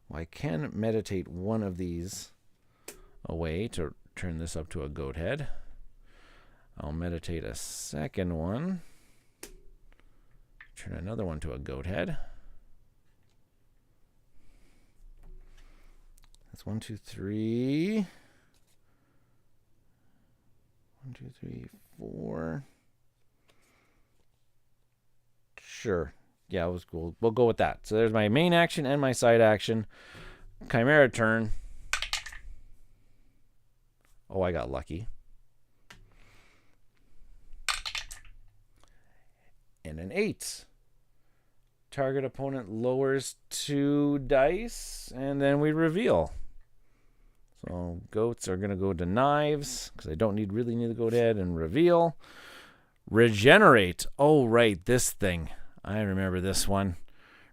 Well, I can meditate one of these away to turn this up to a goat head. I'll meditate a second one. Turn another one to a goat head. That's 1, 2, 3. 1, 2, 3, 4. Sure. Yeah, it was cool. We'll go with that. So there's my main action and my side action. Chimera turn. Oh, I got lucky. And an 8. Target opponent lowers 2 dice, and then we reveal. So goats are going to go to knives, because I don't really need to go ahead and reveal. Regenerate. Oh, right, this thing. I remember this one.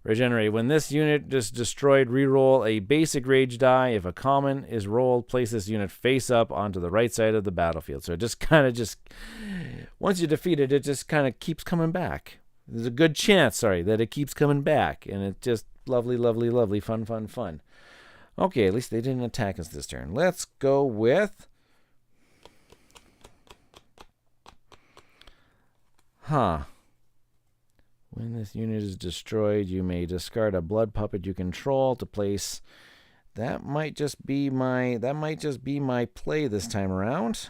Regenerate. When this unit is destroyed, reroll a basic rage die. If a common is rolled, place this unit face up onto the right side of the battlefield. So it just kind of once you defeat it, it just kind of keeps coming back. There's a good chance, that it keeps coming back. And it's just lovely, lovely, lovely, fun, fun, fun. Okay, at least they didn't attack us this turn. Let's go with... When this unit is destroyed, you may discard a blood puppet you control to place. That might just be my play this time around.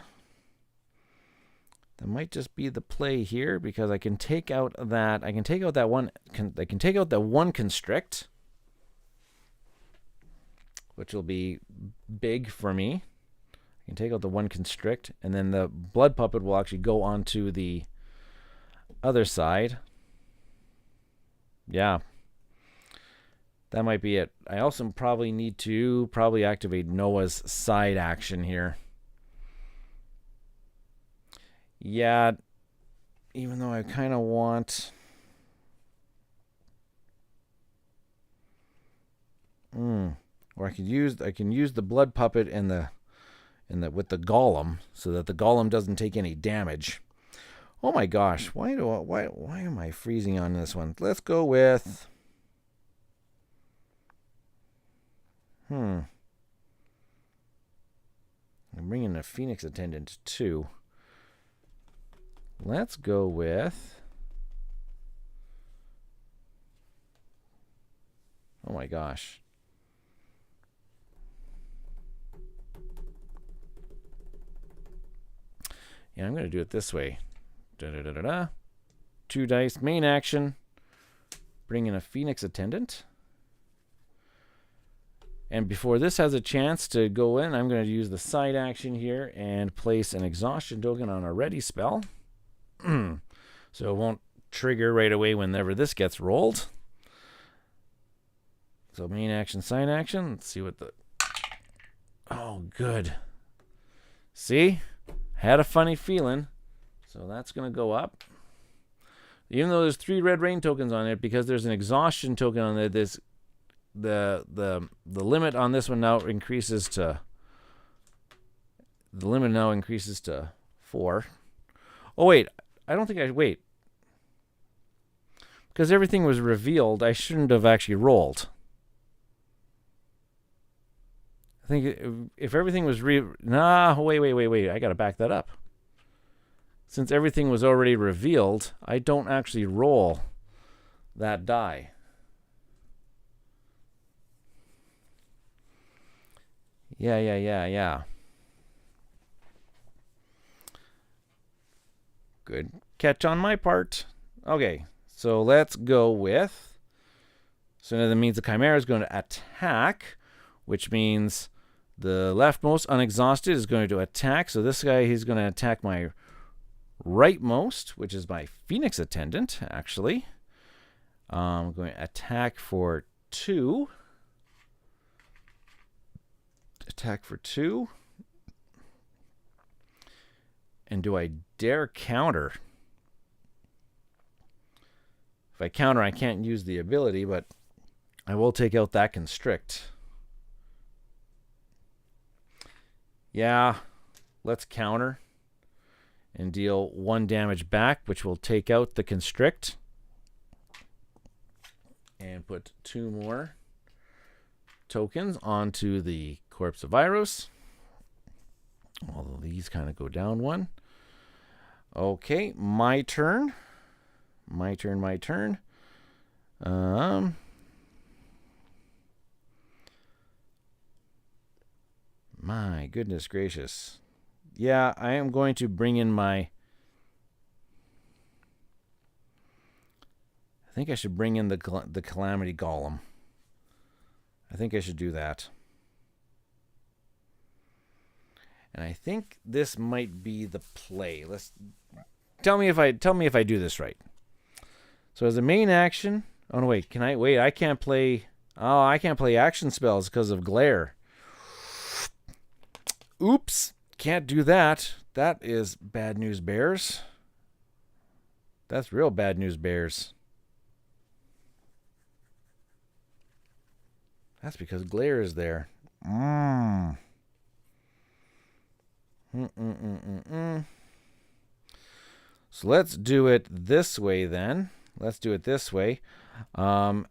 That might just be the play here, because I can take out that one constrict, which will be big for me. I can take out the one constrict, and then the blood puppet will actually go onto the other side. Yeah. That might be it. I also probably need to activate Noah's side action here. Yeah, even though I kind of want... Or I can use the blood puppet and the with the golem so that the golem doesn't take any damage. Oh my gosh, why am I freezing on this one? Let's go with I'm bringing a Phoenix Attendant too. Let's go with oh my gosh. Yeah, I'm going to do it this way. 2 dice, main action. Bring in a Phoenix Attendant. And before this has a chance to go in, I'm going to use the side action here and place an exhaustion token on a ready spell. So it won't trigger right away whenever this gets rolled. So main action, side action. Let's see what the... Oh, good. See? Had a funny feeling. So that's going to go up. Even though there's 3 red rain tokens on it, because there's an exhaustion token on it, the limit on this one now increases to 4. Oh wait, I don't think wait. Because everything was revealed, I shouldn't have actually rolled. I think if everything was wait, I got to back that up. Since everything was already revealed, I don't actually roll that die. Yeah. Good catch on my part. Okay, so let's go with... So now that means the Chimera is going to attack, which means the leftmost unexhausted is going to attack. So this guy, he's going to attack my rightmost, which is my Phoenix Attendant, actually. I'm going to attack for 2. Attack for 2. And do I dare counter? If I counter, I can't use the ability, but I will take out that constrict. Yeah, let's counter and deal 1 damage back, which will take out the constrict. And put 2 more tokens onto the Corpse of Viros. All of these kind of go down 1. Okay, my turn. My turn. My goodness gracious. Yeah, I am going to bring in my... I think I should bring in the Calamity Golem. I think I should do that. And I think this might be the play. Let's tell me if I do this right. So as a main action, oh no, wait, I can't play action spells because of glare. Oops, can't do that. That is bad news bears. That's real bad news bears. That's because glare is there. So let's do it this way then.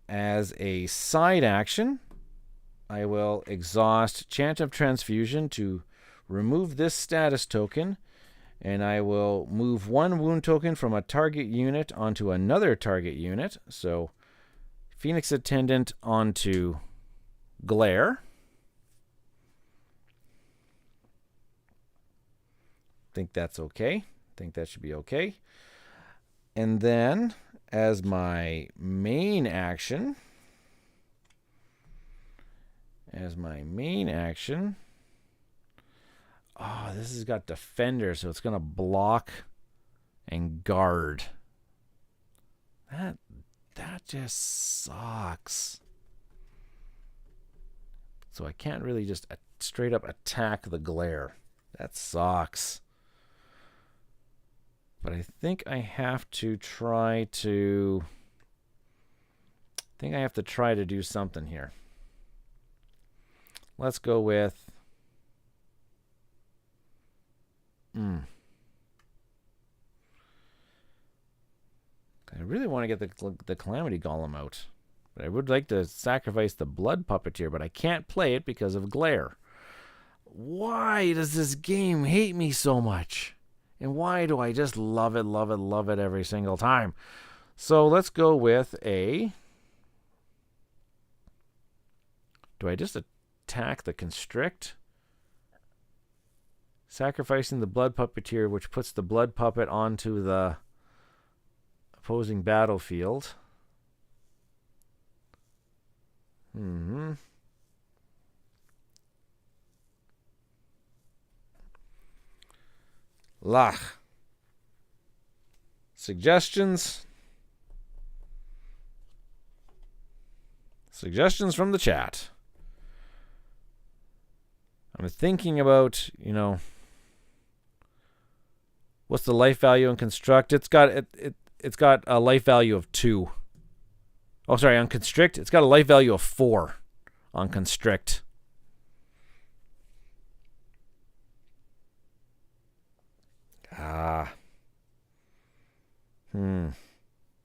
As a side action, I will exhaust Chant of Transfusion to remove this status token, and I will move 1 wound token from a target unit onto another target unit. So Phoenix Attendant onto Glare. Think that's okay. Think that should be okay. And then as my main action, this has got Defender, so it's going to block and guard. That just sucks. So I can't really just straight up attack the glare. That sucks. But I think I have to try to... do something here. let's go with... I really want to get the Calamity Golem out. But I would like to sacrifice the Blood Puppeteer, but I can't play it because of Glare. Why does this game hate me so much? And why do I just love it, love it, love it every single time? So let's go with a... Do I just attack the Constrict? Sacrificing the Blood Puppeteer, which puts the Blood Puppet onto the opposing battlefield. Lach. Suggestions? Suggestions from the chat. I'm thinking about, you know, what's the life value in Construct? It's got a life value of 2. Oh, sorry, on Constrict, it's got a life value of 4 on Constrict.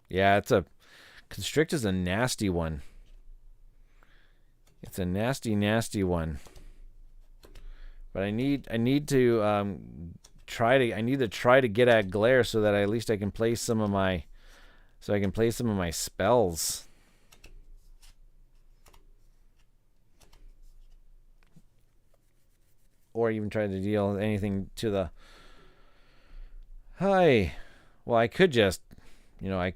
Yeah, Constrict is a nasty one. It's a nasty, nasty one. But I need to try to get at Glare so that at least I can play some of my spells. Or even try to deal anything to the... Hi. Well, I could just, you know,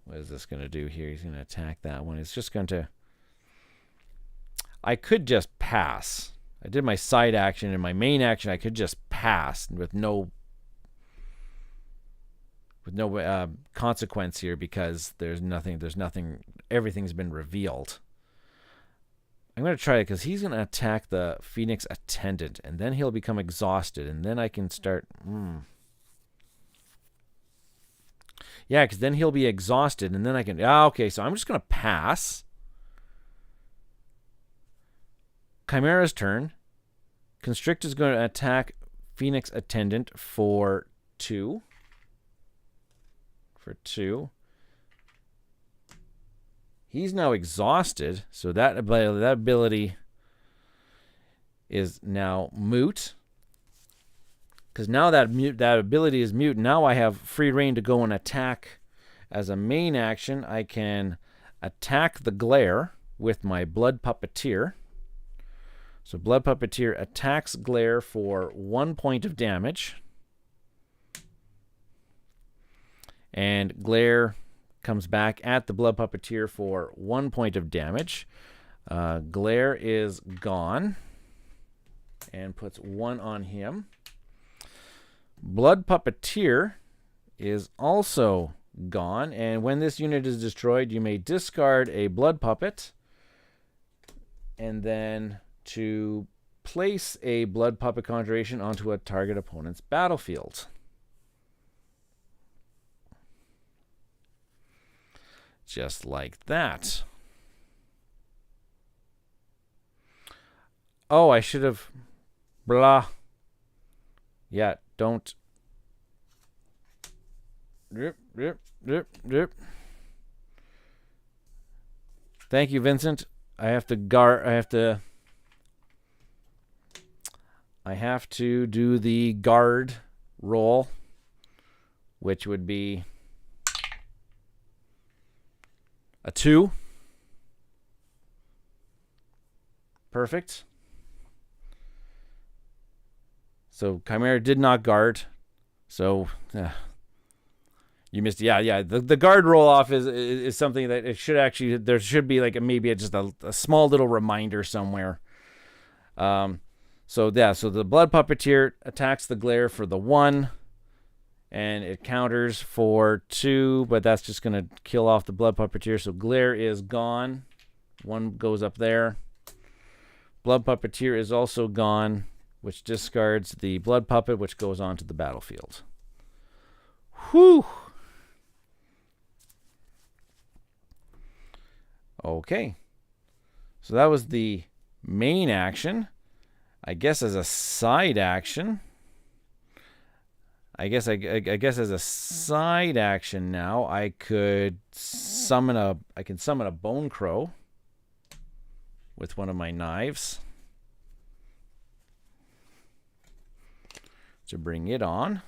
what is this going to do here? He's going to attack that one. It's just going to... I could just pass. I did my side action and my main action. I could just pass with no consequence here because there's nothing. Everything's been revealed. I'm going to try it because he's going to attack the Phoenix Attendant, and then he'll become exhausted, and then I can start... Yeah, because then he'll be exhausted, and then I can... okay, so I'm just going to pass. Chimera's turn. Constrict is going to attack Phoenix Attendant for 2. He's now exhausted, so that ability is now moot. Because now that ability is mute, now I have free reign to go and attack. As a main action, I can attack the Glare with my Blood Puppeteer. So Blood Puppeteer attacks Glare for 1 point of damage. And Glare comes back at the Blood Puppeteer for 1 point of damage. Glare is gone. And puts 1 on him. Blood Puppeteer is also gone. And when this unit is destroyed, you may discard a Blood Puppet. And then to place a Blood Puppet Conjuration onto a target opponent's battlefield. Just like that. Oh, I should have... Blah. Yeah, don't... Drip. Thank you, Vincent. I have to do the guard roll, which would be a 2. Perfect. So Chimera did not guard. So you missed. Yeah. The guard roll off is something that it should actually, there should be like maybe just a small little reminder somewhere. So the Blood Puppeteer attacks the Glare for the 1. And it counters for 2, but that's just going to kill off the Blood Puppeteer. So Glare is gone. 1 goes up there. Blood Puppeteer is also gone, which discards the Blood Puppet, which goes onto the battlefield. Whew. Okay. So that was the main action. I guess as a side action. I guess as a side action now, I could summon I can summon a Bone Crow with one of my knives to bring it on.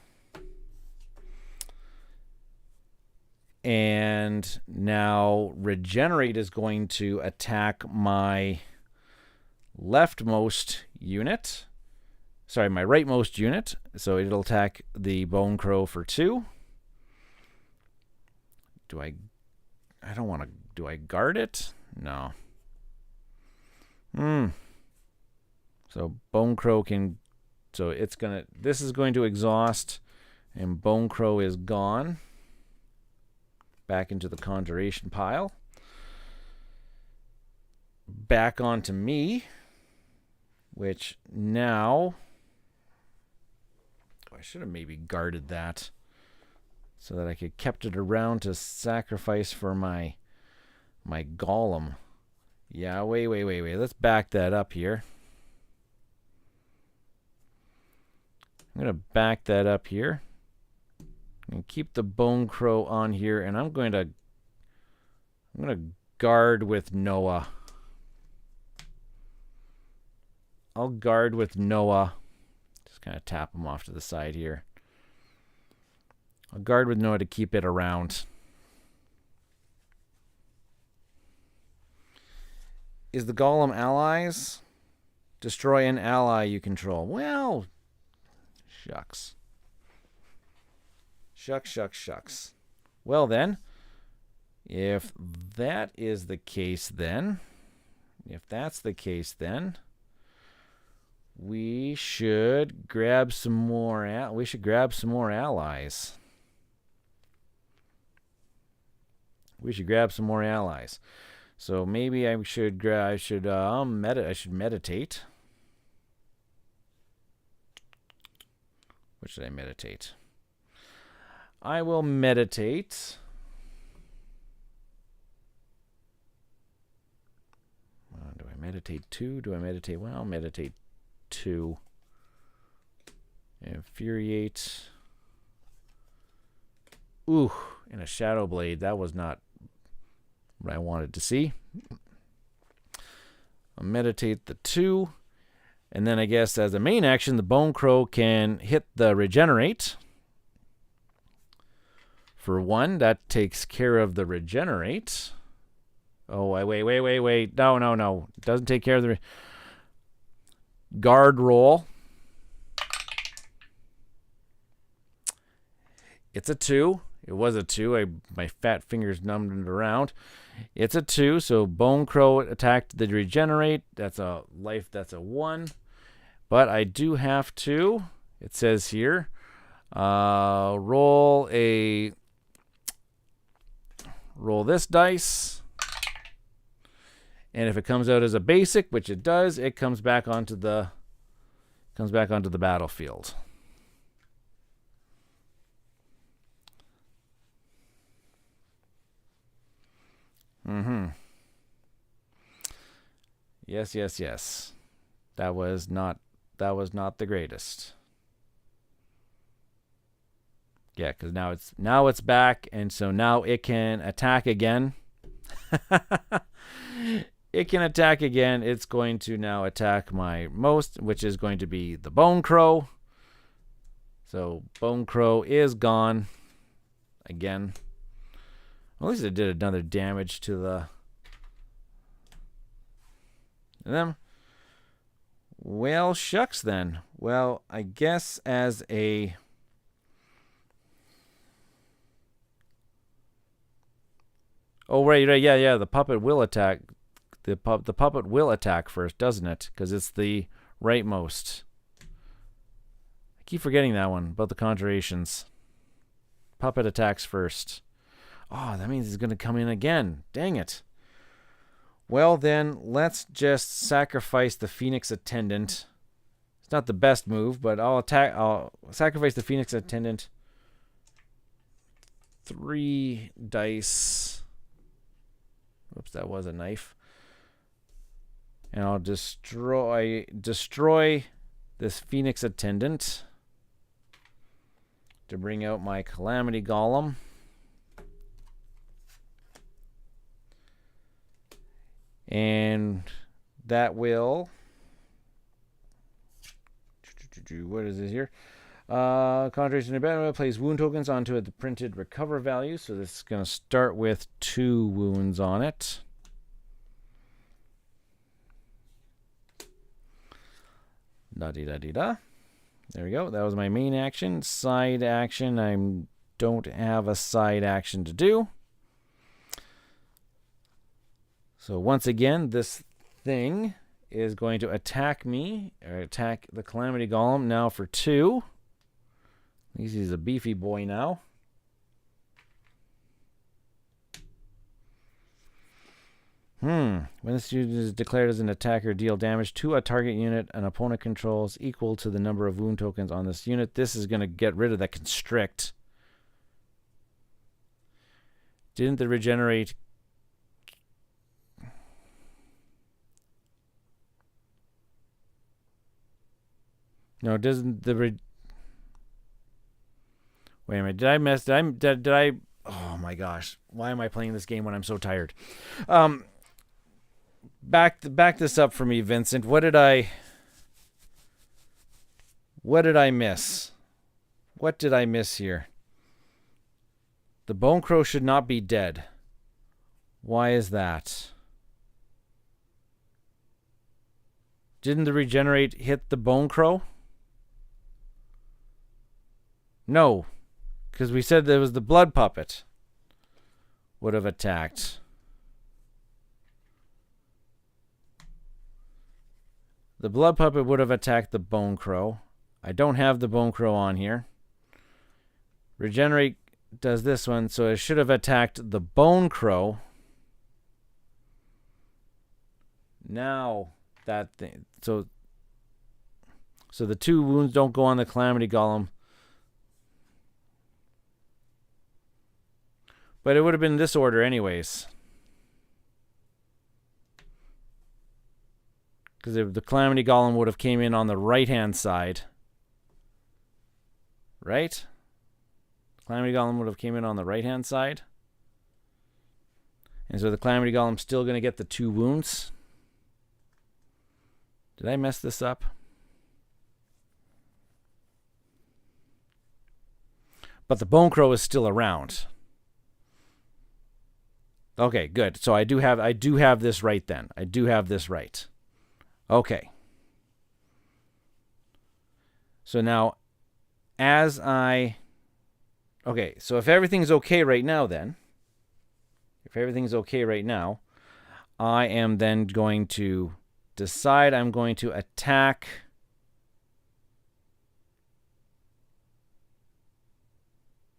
And now Regenerate is going to attack my leftmost unit. Sorry, my rightmost unit. So it'll attack the Bone Crow for 2. Do I don't want to... Do I guard it? No. So Bone Crow can... So it's going to... This is going to exhaust, and Bone Crow is gone. Back into the Conjuration pile. Back onto me, which now... I should have maybe guarded that so that I could kept it around to sacrifice for my golem. Yeah, wait. Let's back that up here. I'm going to back that up here. And keep the Bone Crow on here, and I'm going to guard with Noah. I'll guard with Noah. Just kind of tap him off to the side here. I'll guard with Noah to keep it around. Is the Golem allies? Destroy an ally you control. Well, shucks. Shucks. Well then, if that is the case then, we should grab some more allies. So maybe I should meditate. What should I meditate? I will meditate. Do I meditate 2? Well, I'll meditate 2. Infuriate. Ooh, and a Shadow Blade. That was not what I wanted to see. I'll meditate the 2. And then I guess as a main action, the Bone Crow can hit the Regenerate. For 1, that takes care of the Regenerate. Oh, wait. No. It doesn't take care of the... Guard roll. It's a 2. It was a 2. My fat fingers numbed it around. It's a 2, so Bone Crow attacked the Regenerate. That's a life, that's a 1. But I do have to, it says here, roll this dice, and if it comes out as a basic, which it does, it comes back onto the battlefield. Yes. That was not the greatest. Yeah, because now it's back, and so now it can attack again. It can attack again. It's going to now attack my most, which is going to be the Bone Crow. So Bone Crow is gone again. Well, at least it did another damage to them. Well, shucks then. Well, I guess as a... Oh, right, yeah. The puppet will attack. The puppet will attack first, doesn't it? Because it's the rightmost. I keep forgetting that one about the conjurations. Puppet attacks first. Oh, that means he's going to come in again. Dang it. Well, then, let's just sacrifice the Phoenix Attendant. It's not the best move, but I'll sacrifice the Phoenix Attendant. 3 dice. Oops, that was a knife. And I'll destroy this Phoenix Attendant to bring out my Calamity Golem. And that will... What is this here? Concentration of battle plays wound tokens onto the printed recover value. So this is going to start with 2 wounds on it. Da-dee-da-dee-da. There we go. That was my main action. Side action, I don't have a side action to do. So once again, this thing is going to attack me, or attack the Calamity Golem now for 2. At least he's a beefy boy now. When this unit is declared as an attacker, deal damage to a target unit an opponent controls equal to the number of wound tokens on this unit. This is going to get rid of that constrict. Didn't the regenerate... No, doesn't the... Wait a minute. Did I mess... Did I... Oh my gosh. Why am I playing this game when I'm so tired? Back this up for me, Vincent. What did I miss? What did I miss here? The Bone Crow should not be dead. Why is that? Didn't the regenerate hit the Bone Crow? No, because we said there was the Blood Puppet would have attacked. The Blood Puppet would have attacked the Bone Crow. I don't have the Bone Crow on here. Regenerate does this one, so it should have attacked the Bone Crow. Now that thing, so the 2 wounds don't go on the Calamity Golem. But it would have been this order anyways. Because the Calamity Golem would have came in on the right-hand side. Right? Calamity Golem would have came in on the right-hand side. And so the Calamity Golem's still going to get the 2 wounds. Did I mess this up? But the Bone Crow is still around. Okay, good. So I do have this right then. I do have this right. Okay. So now, okay, so if everything's okay right now then, I am then going to decide I'm going to attack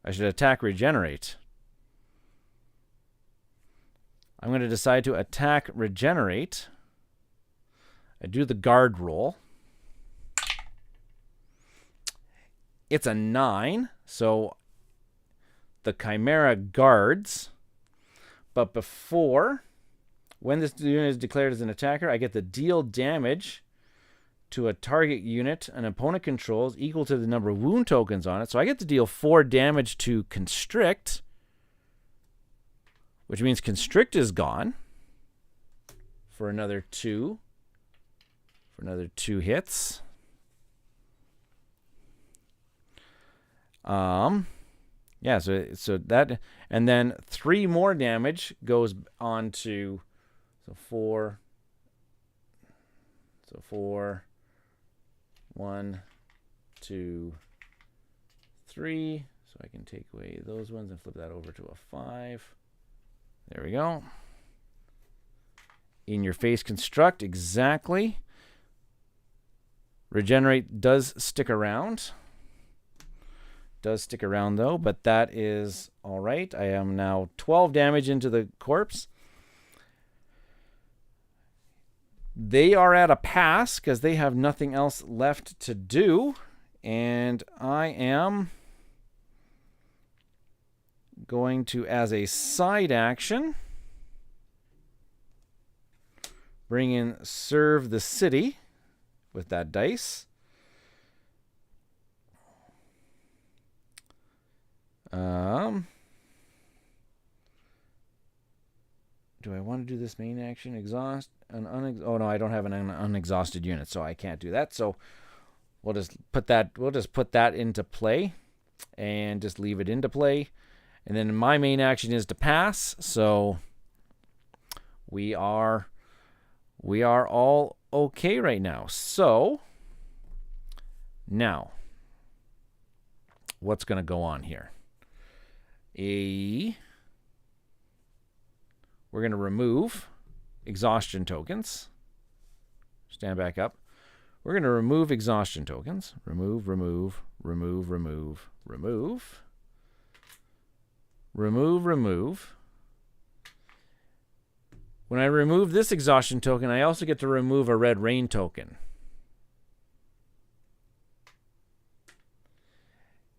I should attack Regenerate. I'm going to decide to attack Regenerate. I do the guard roll. It's a 9, so the Chimera guards. But when this unit is declared as an attacker, I get to deal damage to a target unit an opponent controls equal to the number of wound tokens on it. So I get to deal 4 damage to Constrict, which means Constrict is gone for another 2. For another 2 hits. Yeah, so that, and then 3 more damage goes on to, so 4. So 4, 1, 2, 3. So I can take away those ones and flip that over to a 5. There we go. In your face construct, exactly. Regenerate does stick around. Does stick around though, but that is all right. I am now 12 damage into the corpse. They are at a pass because they have nothing else left to do. And I am going to, as a side action, bring in Serve the City with that dice. Do I want to do this main action? Exhaust an oh no, I don't have an unexhausted unit, so I can't do that. So we'll just put that into play and just leave it into play. And then my main action is to pass. So we are all okay right now. So now what's going to go on here? We're going to remove exhaustion tokens. Stand back up. We're going to remove exhaustion tokens. Remove. When I remove this exhaustion token, I also get to remove a red rain token.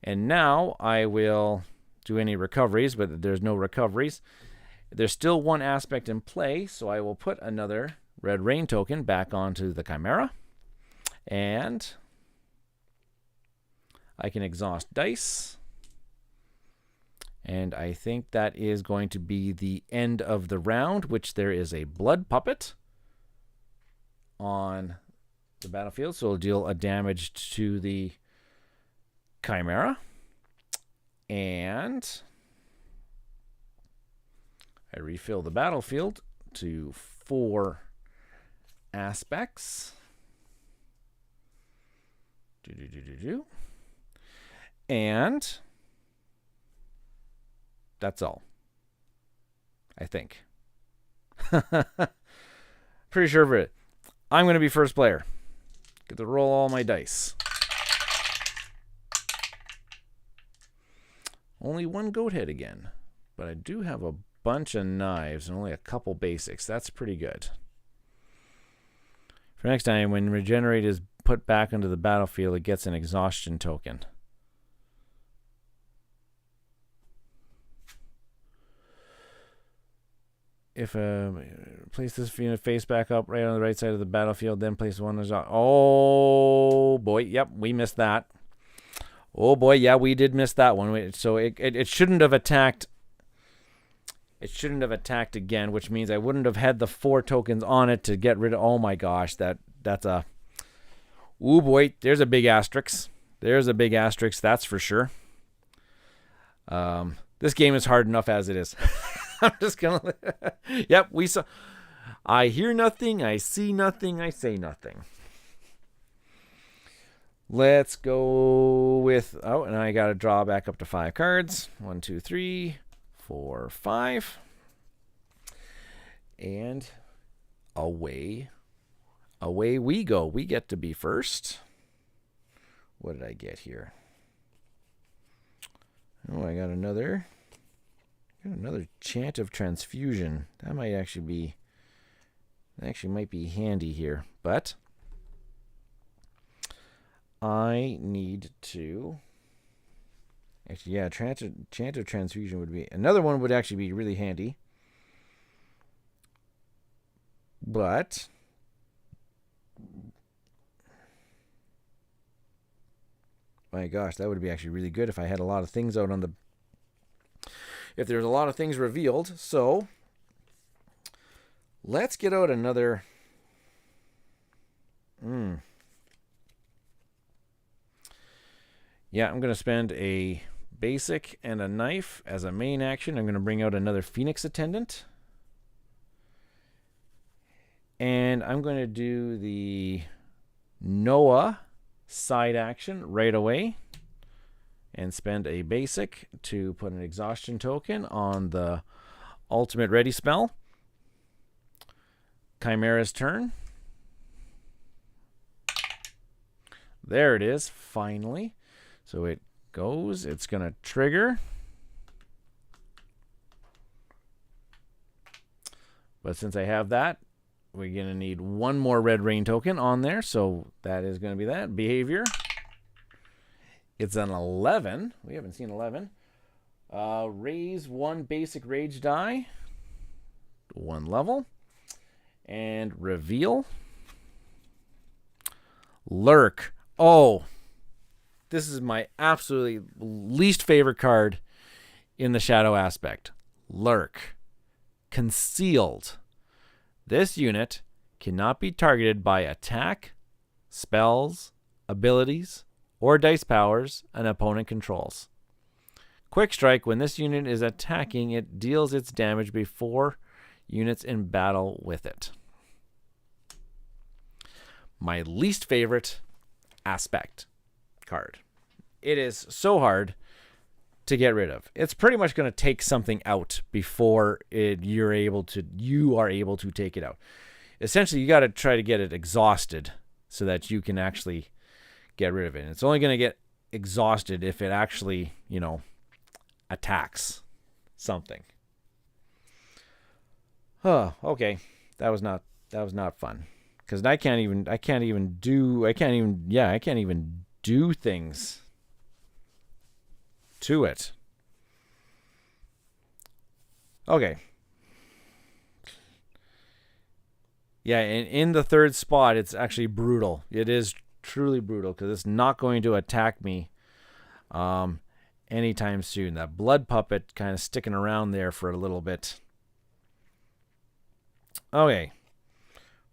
And now I will do any recoveries, but there's no recoveries. There's still one aspect in play, so I will put another red rain token back onto the Chimera. And I can exhaust dice. And I think that is going to be the end of the round, which there is a blood puppet on the battlefield. So it'll deal a damage to the Chimera. And I refill the battlefield to 4 aspects. And that's all, I think. Pretty sure of it. I'm going to be first player. Get to roll all my dice. Only one goat head again. But I do have a bunch of knives and only a couple basics. That's pretty good. For next time, when regenerate is put back onto the battlefield, it gets an exhaustion token. If place this unit face back up right on the right side of the battlefield, then place one. Oh boy, yep, we missed that. Oh boy, yeah, we did miss that one. So it shouldn't have attacked. It shouldn't have attacked again, which means I wouldn't have had the 4 tokens on it to get rid of. Oh my gosh, that's a. Oh boy, there's a big asterisk. There's a big asterisk, that's for sure. This game is hard enough as it is. I'm just gonna. Yep, we saw. I hear nothing. I see nothing. I say nothing. Let's go with. Oh, and I got to draw back up to 5 cards. 1, 2, 3, 4, 5, and away we go. We get to be first. What did I get here? Oh, I got another Chant of Transfusion. That might actually be. That actually might be handy here, but I need to. Actually, yeah, Chant of Transfusion would be another one. Would actually be really handy, but my gosh, that would be actually really good if I had a lot of things out on the. If there's a lot of things revealed. So let's get out another. Yeah, I'm going to spend a basic and a knife as a main action. I'm going to bring out another Phoenix Attendant. And I'm going to do the Noah side action right away. And spend a basic to put an exhaustion token on the ultimate ready spell. Chimera's turn. There it is, finally. So it goes. It's going to trigger. But since I have that, we're going to need one more red rain token on there. So that is going to be that. Behavior. It's an 11. We haven't seen 11. Raise 1 basic rage die. 1 level. And reveal. Lurk. Oh, this is my absolutely least favorite card in the shadow aspect. Lurk. Concealed. This unit cannot be targeted by attack, spells, abilities, or dice powers an opponent controls. Quick strike. When this unit is attacking, it deals its damage before units in battle with it. My least favorite aspect card. It is so hard to get rid of. It's pretty much going to take something out before you are able to take it out. Essentially, you got to try to get it exhausted so that you can actually get rid of it. And it's only going to get exhausted if it actually, attacks something. Oh, okay. That was not fun. Because I can't even do things to it. Okay. Yeah, and in the third spot, it's actually brutal. It is truly brutal because it's not going to attack me anytime soon. That blood puppet kind of sticking around there for a little bit. Okay.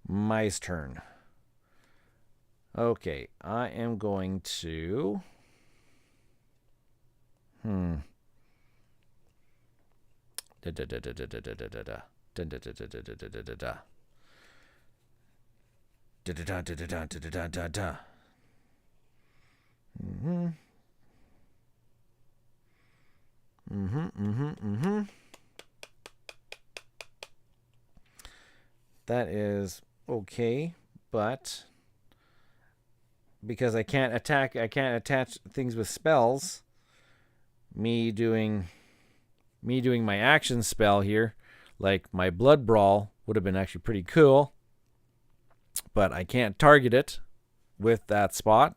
My turn. Okay, I am going to... That is okay, but because I can't attach things with spells. Me doing my action spell here, like my Blood Brawl, would have been actually pretty cool. But I can't target it with that spot.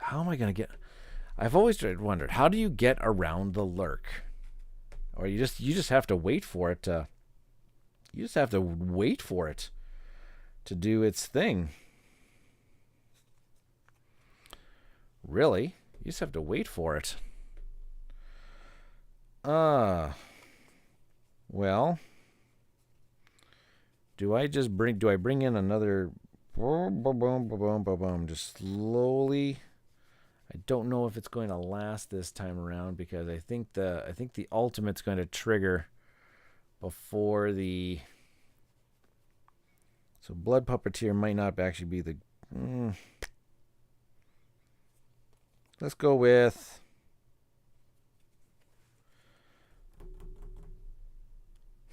How am I going to get... I've always wondered, how do you get around the lurk? Or you just have to wait for it to... You just have to wait for it to do its thing. Really? You just have to wait for it. Well, do I bring in another boom, boom, boom, boom, boom, boom, just slowly? I don't know if it's going to last this time around because I think the ultimate's going to trigger before the... So Blood Puppeteer might not actually be the... Let's go with...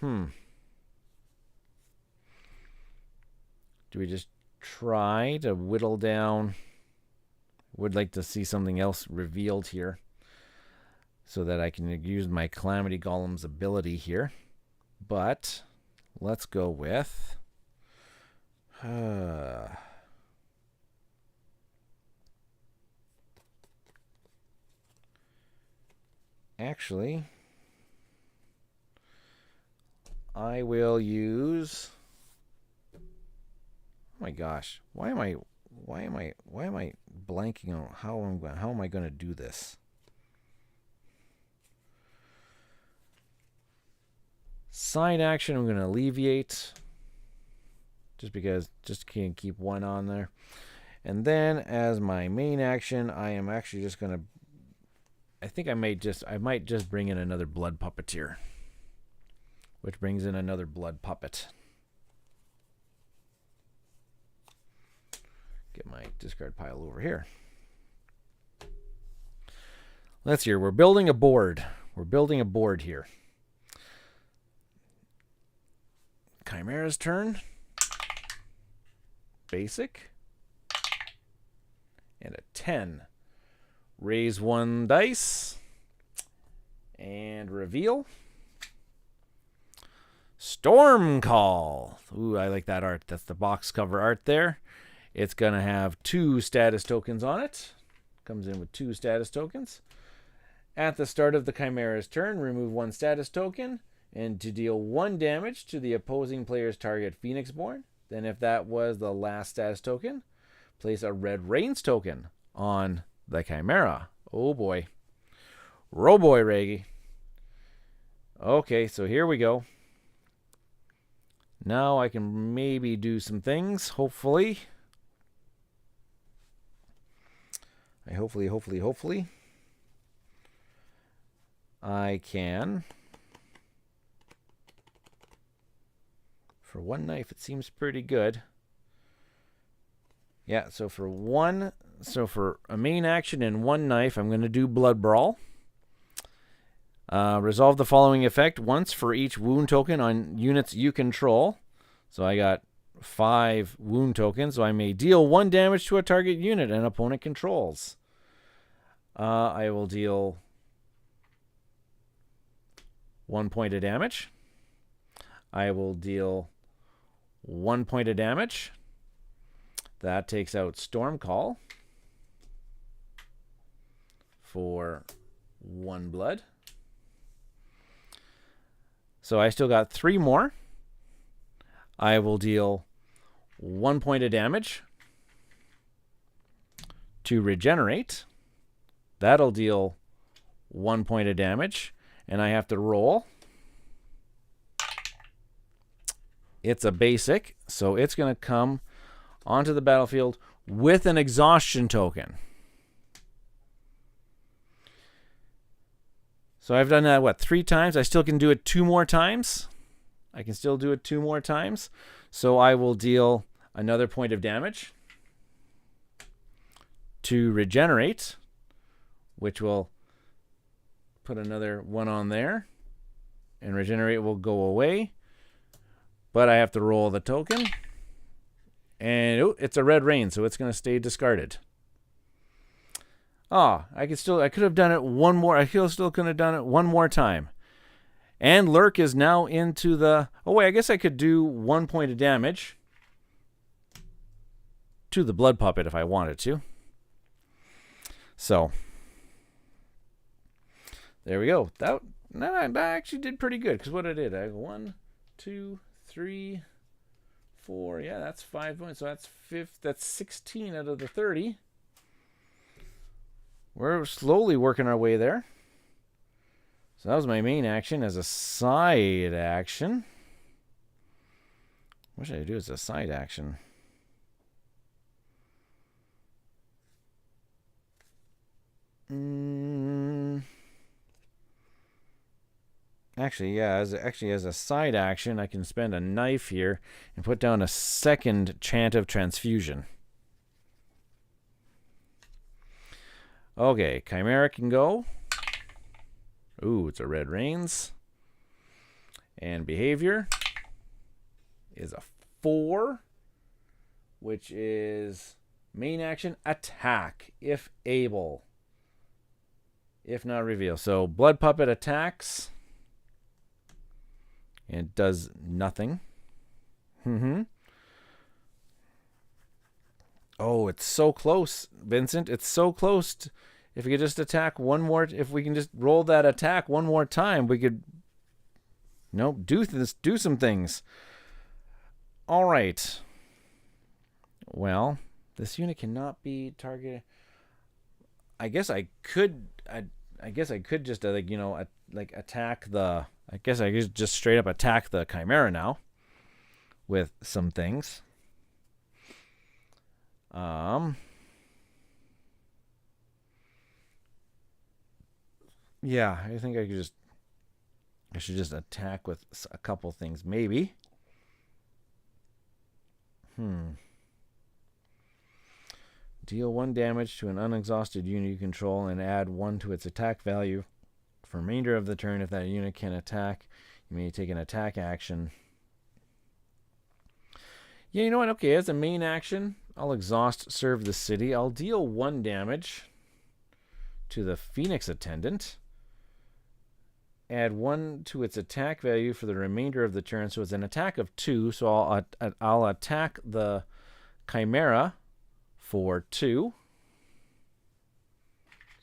Do we just try to whittle down? Would like to see something else revealed here so that I can use my Calamity Golem's ability here. But let's go with... Actually, I will use... Oh my gosh, why am I blanking on how am I going to do this? Side action, I'm going to alleviate, just can't keep one on there. And then as my main action, I am actually just going to... I think I might just bring in another Blood Puppeteer, which brings in another Blood Puppet. Get my discard pile over here. Let's see here. We're building a board. We're building a board here. Chimera's turn. Basic. And a 10. Raise one dice. And reveal. Storm Call. Ooh, I like that art. That's the box cover art there. It's going to have 2 status tokens on it. Comes in with 2 status tokens. At the start of the Chimera's turn, remove 1 status token. and to deal 1 damage to the opposing player's target Phoenixborn. Then if that was the last status token, place a Red Rains token on the Chimera. Oh boy. Roboy Reggie. Okay, so here we go. Now I can maybe do some things, hopefully. Hopefully. I can. For 1 knife, it seems pretty good. Yeah, so for a main action and 1 knife, I'm going to do Blood Brawl. Resolve the following effect once for each wound token on units you control. So I got 5 wound tokens, so I may deal 1 damage to a target unit an opponent controls. I will deal 1 point of damage. I will deal 1 point of damage. That takes out Stormcall for 1 blood. So I still got 3 more. I will deal 1 point of damage to regenerate. That'll deal 1 point of damage. And I have to roll. It's a basic, so it's going to come onto the battlefield with an exhaustion token. So I've done that, 3 times? I still can do it 2 more times. I can still do it 2 more times. So I will deal another point of damage to regenerate, which will put another 1 on there. And regenerate will go away. But I have to roll the token. And it's a Red Rain, so it's going to stay discarded. I could have done it 1 more. I still could have done it 1 more time. And Lurk is now into the... Oh, wait, I guess I could do 1 point of damage to the Blood Puppet if I wanted to. So, there we go. That actually did pretty good, because what I did, I 1, 2, 3, 4. Yeah, that's 5 points. So that's 16 out of the 30. We're slowly working our way there. So that was my main action. As a side action, what should I do as a side action? Actually, yeah. As a side action, I can spend a knife here and put down a 2nd Chant of Transfusion. Okay, Chimera can go. Ooh, it's a Red Rains. And behavior is a 4, which is main action attack if able. If not reveal. So Blood Puppet attacks. And does nothing. Oh, it's so close, Vincent. It's so close. If we could just attack 1 more, if we can just roll that attack 1 more time, we could, do some things. All right. Well, this unit cannot be targeted. I guess I could just attack the. I guess I could just straight up attack the Chimera now with some things. Yeah, I think I should just attack with a couple things, maybe. Deal 1 damage to an unexhausted unit you control and add 1 to its attack value. For the remainder of the turn, if that unit can attack, you may take an attack action. Yeah, you know what? Okay, as a main action, I'll exhaust Serve the City. I'll deal 1 damage to the Phoenix Attendant. Add 1 to its attack value for the remainder of the turn. So it's an attack of 2. So I'll attack the Chimera for 2.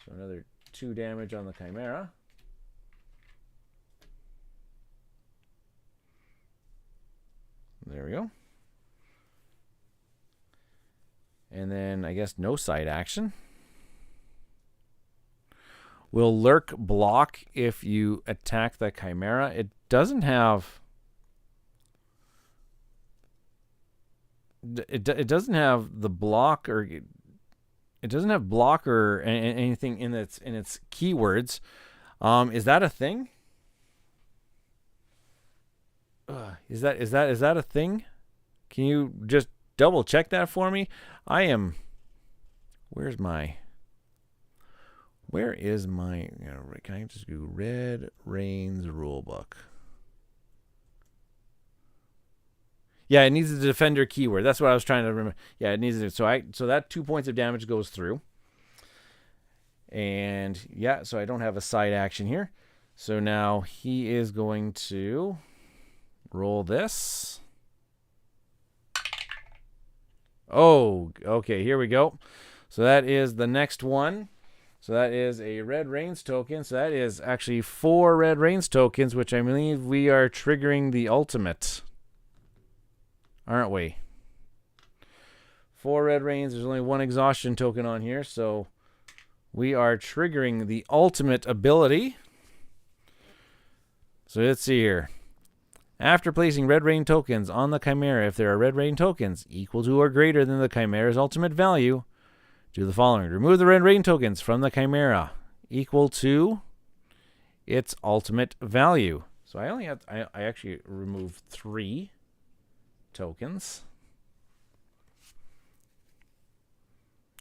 So another 2 damage on the Chimera. There we go. And then I guess no side action. Will Lurk block if you attack the Chimera? It doesn't have... It doesn't have the block, or it doesn't have block or anything in its keywords. Is that a thing? Is that a thing? Can you just double check that for me? Where is my? Can I just do Red Reigns rulebook? Yeah, it needs the defender keyword. That's what I was trying to remember. Yeah, it needs it. So that 2 points of damage goes through. And yeah, so I don't have a side action here. So now he is going to roll this. Oh, okay, here we go. So that is the next one. So that is a Red Reigns token. So that is actually 4 Red Reigns tokens, which I believe we are triggering the ultimate. Aren't we? 4 Red Reigns. There's only 1 exhaustion token on here, so we are triggering the ultimate ability. So let's see here. After placing Red Rain tokens on the Chimera, if there are Red Rain tokens equal to or greater than the Chimera's ultimate value, do the following. Remove the Red Rain tokens from the Chimera equal to its ultimate value. So I actually removed 3 tokens.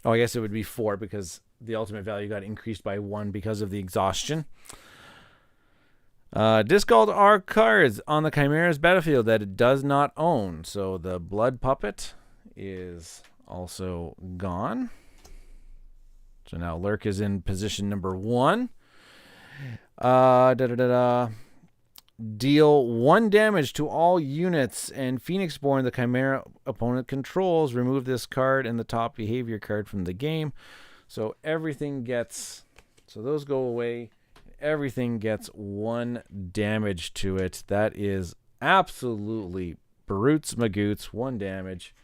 Oh, I guess it would be 4 because the ultimate value got increased by 1 because of the exhaustion. Discard our cards on the Chimera's battlefield that it does not own. So the Blood Puppet is also gone. So now Lurk is in position number 1. Deal 1 damage to all units and Phoenixborn the Chimera opponent controls. Remove this card and the top behavior card from the game. So everything gets... So those go away. Everything gets 1 damage to it. That is absolutely Brutes Magoots. 1 damage.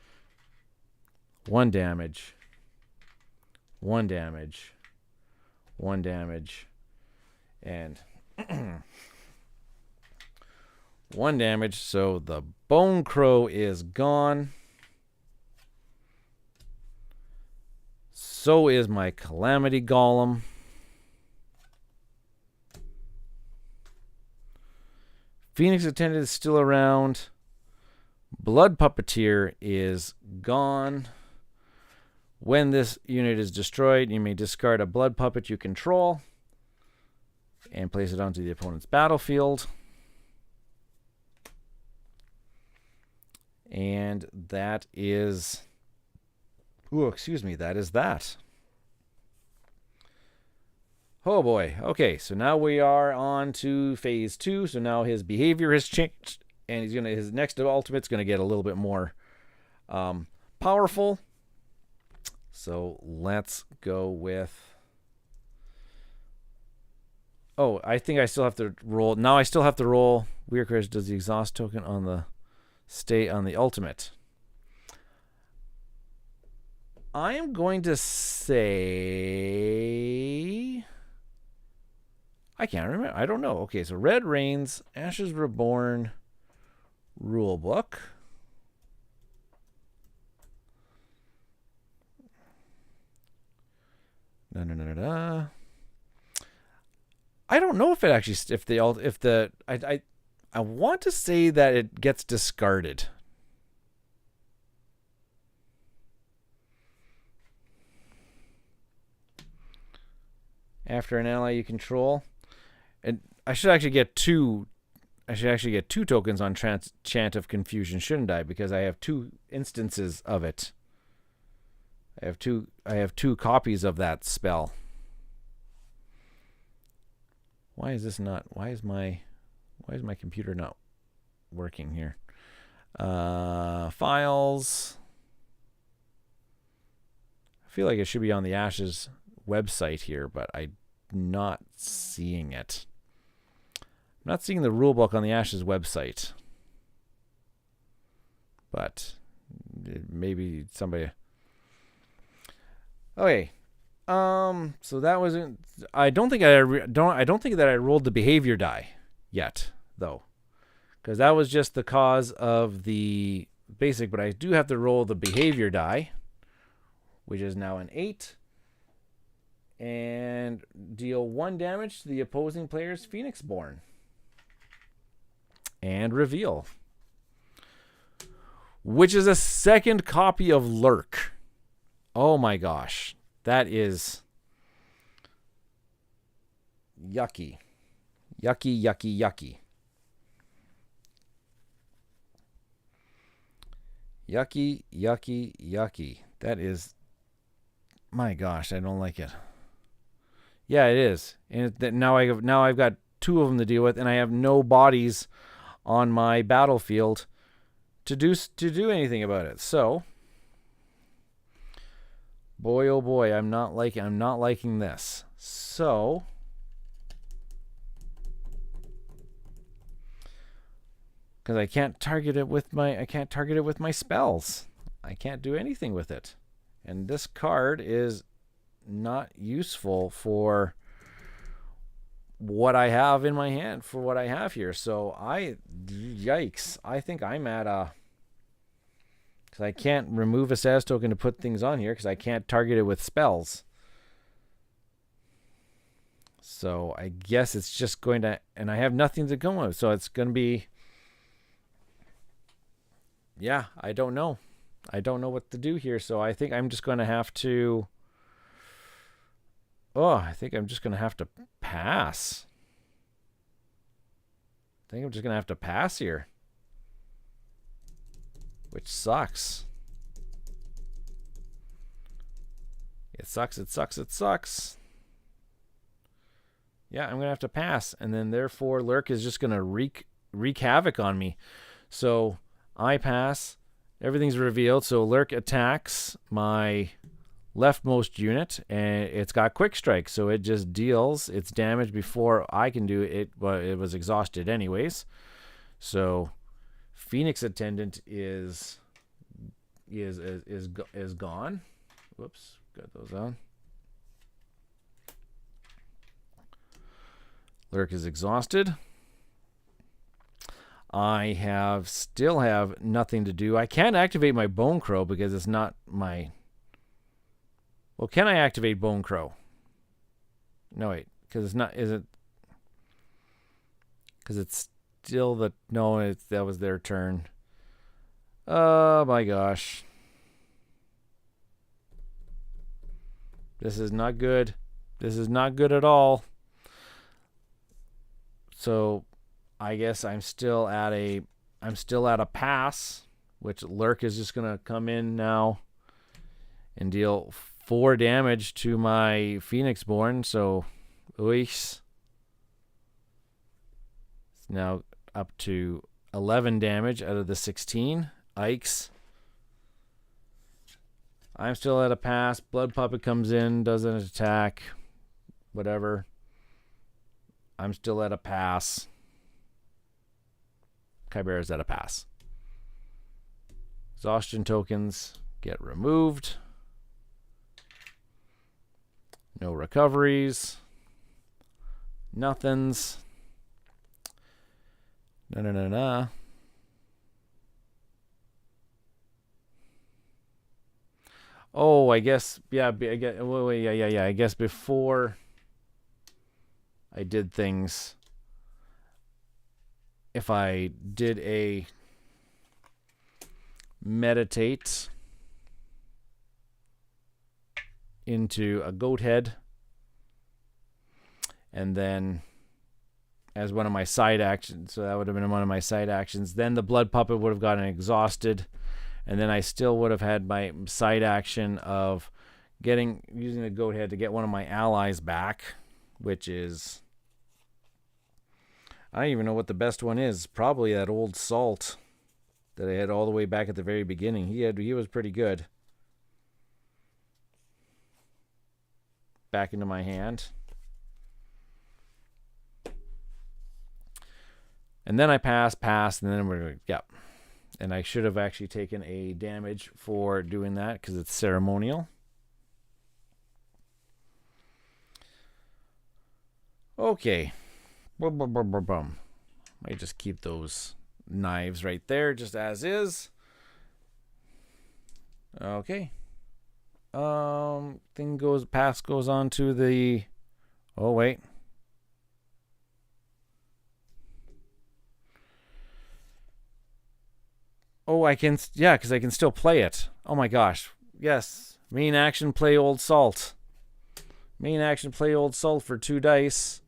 1 damage. 1 damage. 1 damage. And... 1 damage, so the Bone Crow is gone. So is my Calamity Golem. Phoenix Attendant is still around. Blood Puppeteer is gone. When this unit is destroyed, you may discard a Blood Puppet you control and place it onto the opponent's battlefield. And that is... that is that. Oh boy. Okay, so now we are on to phase 2. So now his behavior has changed, and his next ultimate's gonna get a little bit more powerful. So let's go with... Oh, I think I still have to roll. Now I still have to roll. Weird Crash does the exhaust token on the... Stay on the ultimate. I am going to say... I can't remember. I don't know. Okay, so Red Reigns, Ashes Reborn Rulebook. I don't know if it actually... I want to say that it gets discarded. After an ally you control. And I should actually get 2 tokens on Chant of Confusion, shouldn't I? Because I have 2 instances of it. I have two copies of that spell. Why is my computer not working here? Files. I feel like it should be on the Ashes website here, but I'm not seeing it. I'm not seeing the rulebook on the Ashes website. but maybe somebody. Okay. So that wasn't. I don't think I don't think that I rolled the behavior die yet, though, because that was just the cause of the basic. But I do have to roll the behavior die, which is now an 8, and deal 1 damage to the opposing player's Phoenixborn, and reveal, which is a second copy of Lurk. Oh my gosh. That is yucky. Yucky, yucky, yucky. Yucky, yucky, yucky. That is, my gosh, I don't like it. Yeah, it is. And now I've got 2 of them to deal with, and I have no bodies on my battlefield to do anything about it. So, boy, oh boy, I'm not liking this. So, because I can't target it with my spells. I can't do anything with it. And this card is not useful for what I have in my hand, for what I have here. So yikes. I think I'm at a, because I can't remove a status token to put things on here because I can't target it with spells. So I guess it's just going to, and I have nothing to go with. So it's going to be, yeah, I don't know. I don't know what to do here. So I think I'm just going to have to, I think I'm just going to have to pass. I think I'm just going to have to pass here. Which sucks. It sucks, it sucks, it sucks. Yeah, I'm going to have to pass. And then therefore Lurk is just going to wreak havoc on me. So I pass. Everything's revealed. So Lurk attacks my leftmost unit, and it's got quick strike, so it just deals its damage before I can do it. Well, it was exhausted anyways. So Phoenix Attendant is gone. Whoops, got those on. Lurk is exhausted. I still have nothing to do. I can't activate my Bone Crow because it's not my. Well, can I activate Bone Crow? No, wait, because it's not. Is it? Because it's still the no. That was their turn. Oh my gosh, this is not good. This is not good at all. So, I guess I'm still at a pass, which Lurk is just gonna come in now and deal 4 damage to my Phoenixborn. So, it's now up to 11 damage out of the 16. Ikes. I'm still at a pass. Blood Puppet comes in, does an attack, whatever. I'm still at a pass. Chimera's at a pass. Exhaustion tokens get removed. No recoveries. Nothings. No. Oh, I guess, yeah, yeah. I guess before I did things, if I did a meditate into a goat head, and then as one of my side actions, so that would have been one of my side actions, then the Blood Puppet would have gotten exhausted, and then I still would have had my side action of using the goat head to get one of my allies back, which is, I don't even know what the best one is. Probably that old Salt that I had all the way back at the very beginning. He was pretty good. Back into my hand. And then I pass, and then we're, yep. And I should have actually taken a damage for doing that because it's ceremonial. Okay. Might just keep those knives right there just as is. Okay. Pass goes on to the... Oh, wait. Oh, I can... Yeah, because I can still play it. Oh, my gosh. Yes. Main action, play Old Salt. Main action, play Old Salt for 2 dice.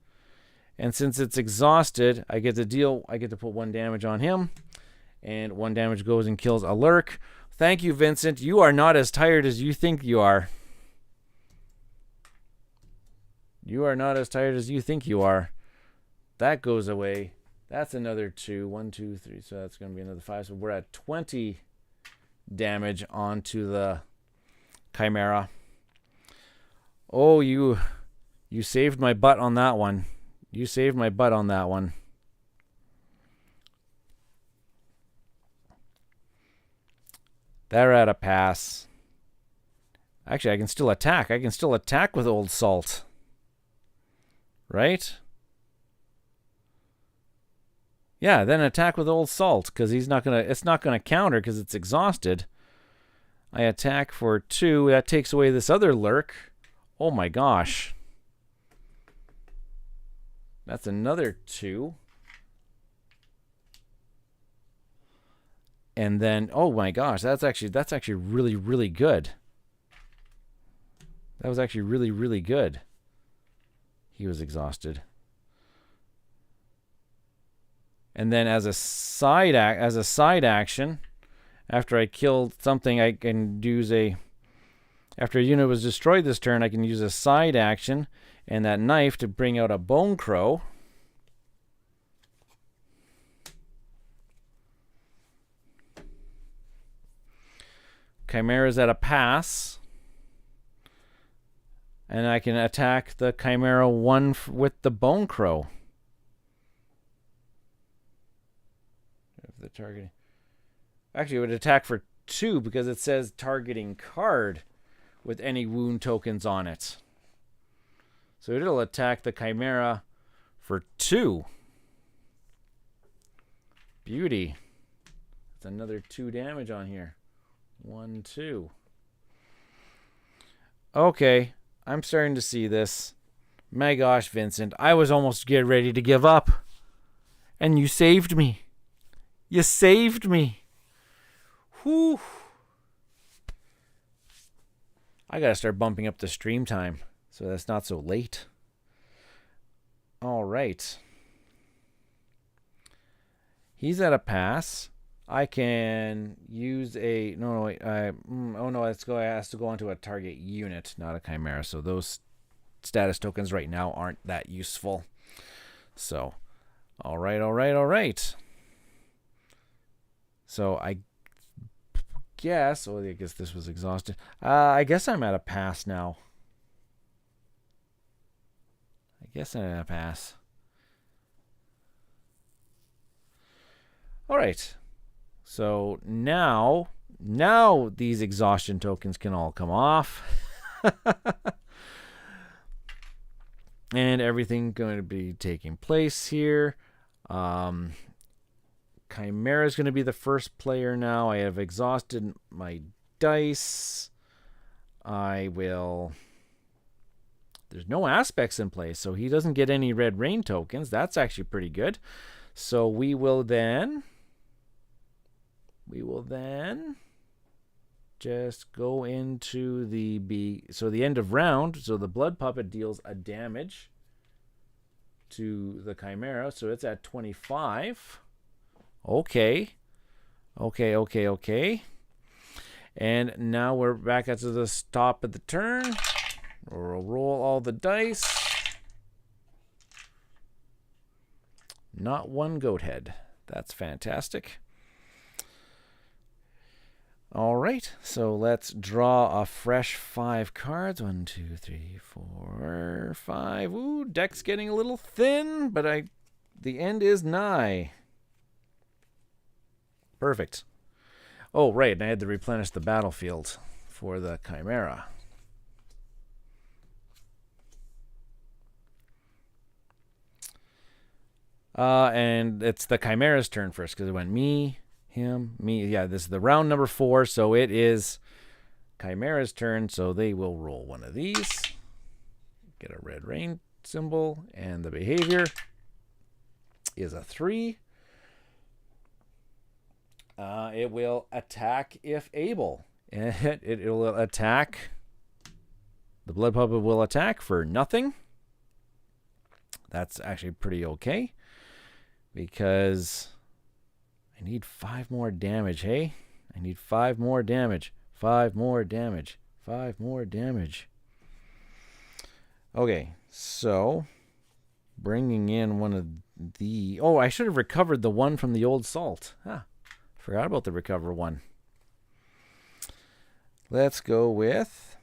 And since it's exhausted, I get to put 1 damage on him. And 1 damage goes and kills a lurk. Thank you, Vincent. You are not as tired as you think you are. You are not as tired as you think you are. That goes away. That's another 2. 1, 2, 3. So that's going to be another 5. So we're at 20 damage onto the Chimera. Oh, you saved my butt on that one. You saved my butt on that one. They're at a pass. Actually, I can still attack. I can still attack with Old Salt. Right? Yeah, then attack with Old Salt, because it's not gonna counter because it's exhausted. I attack for 2. That takes away this other lurk. Oh my gosh. That's another 2. And then, oh my gosh, that's actually really, really good. That was actually really, really good. He was exhausted. And then as a side action, after I killed something, I can use after a unit was destroyed this turn, I can use a side action and that knife to bring out a Bone Crow. Chimera's at a pass. And I can attack the Chimera 1 with the Bone Crow. If the target... Actually, it would attack for 2 because it says targeting card with any wound tokens on it. So it'll attack the Chimera for 2. Beauty. That's another 2 damage on here. 1, 2. Okay, I'm starting to see this. My gosh, Vincent, I was almost getting ready to give up. And you saved me. You saved me. Whew. I gotta start bumping up the stream time so that's not so late. All right. He's at a pass. I can use a... No, wait. Oh, no, it has to go onto a target unit, not a Chimera. So those status tokens right now aren't that useful. So, all right. So I guess... Oh, I guess this was exhausted. I guess I'm at a pass now. All right. So now these exhaustion tokens can all come off. And everything going to be taking place here. Chimera is going to be the first player now. I have exhausted my dice. There's no aspects in place, so he doesn't get any red rain tokens. That's actually pretty good. So we will then just go into the end of round. So the blood puppet deals a damage to the Chimera. So it's at 25. Okay. And now we're back at the top of the turn. We'll roll all the dice. Not one goat head. That's fantastic. All right, so let's draw a fresh 5 cards. 1, 2, 3, 4, 5. Ooh, deck's getting a little thin, but the end is nigh. Perfect. Oh, right, and I had to replenish the battlefield for the Chimera. And it's the Chimera's turn first because it went me, him, me. Yeah, this is the round number 4, so it is Chimera's turn, so they will roll one of these. Get a red rain symbol, and the behavior is a 3. It will attack if able. It will attack. The blood puppet will attack for nothing. That's actually pretty okay. Because I need 5 more damage, hey? I need 5 more damage. 5 more damage. 5 more damage. Okay, so bringing in one of the... Oh, I should have recovered the one from the old salt. Forgot about the recover one. Let's go with...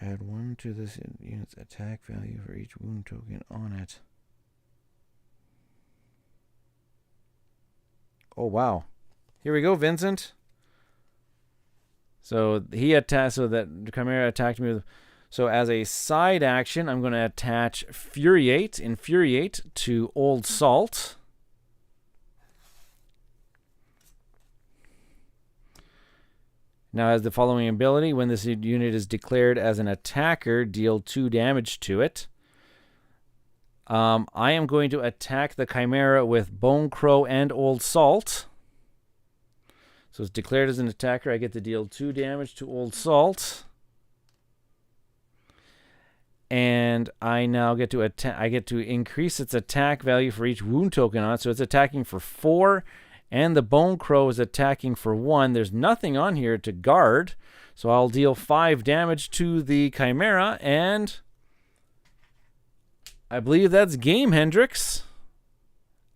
Add 1 to this unit's attack value for each wound token on it. Oh, wow. Here we go, Vincent. So he attacked, so that Chimera attacked me with... So as a side action, I'm going to attach Infuriate to Old Salt. Now has the following ability. When this unit is declared as an attacker, deal 2 damage to it. I am going to attack the Chimera with Bone Crow and Old Salt. So it's declared as an attacker. I get to deal 2 damage to Old Salt. And I now get to attack. I get to increase its attack value for each wound token on it. So it's attacking for 4. And the Bone Crow is attacking for 1. There's nothing on here to guard. So I'll deal 5 damage to the Chimera. And I believe that's game, Hendrix.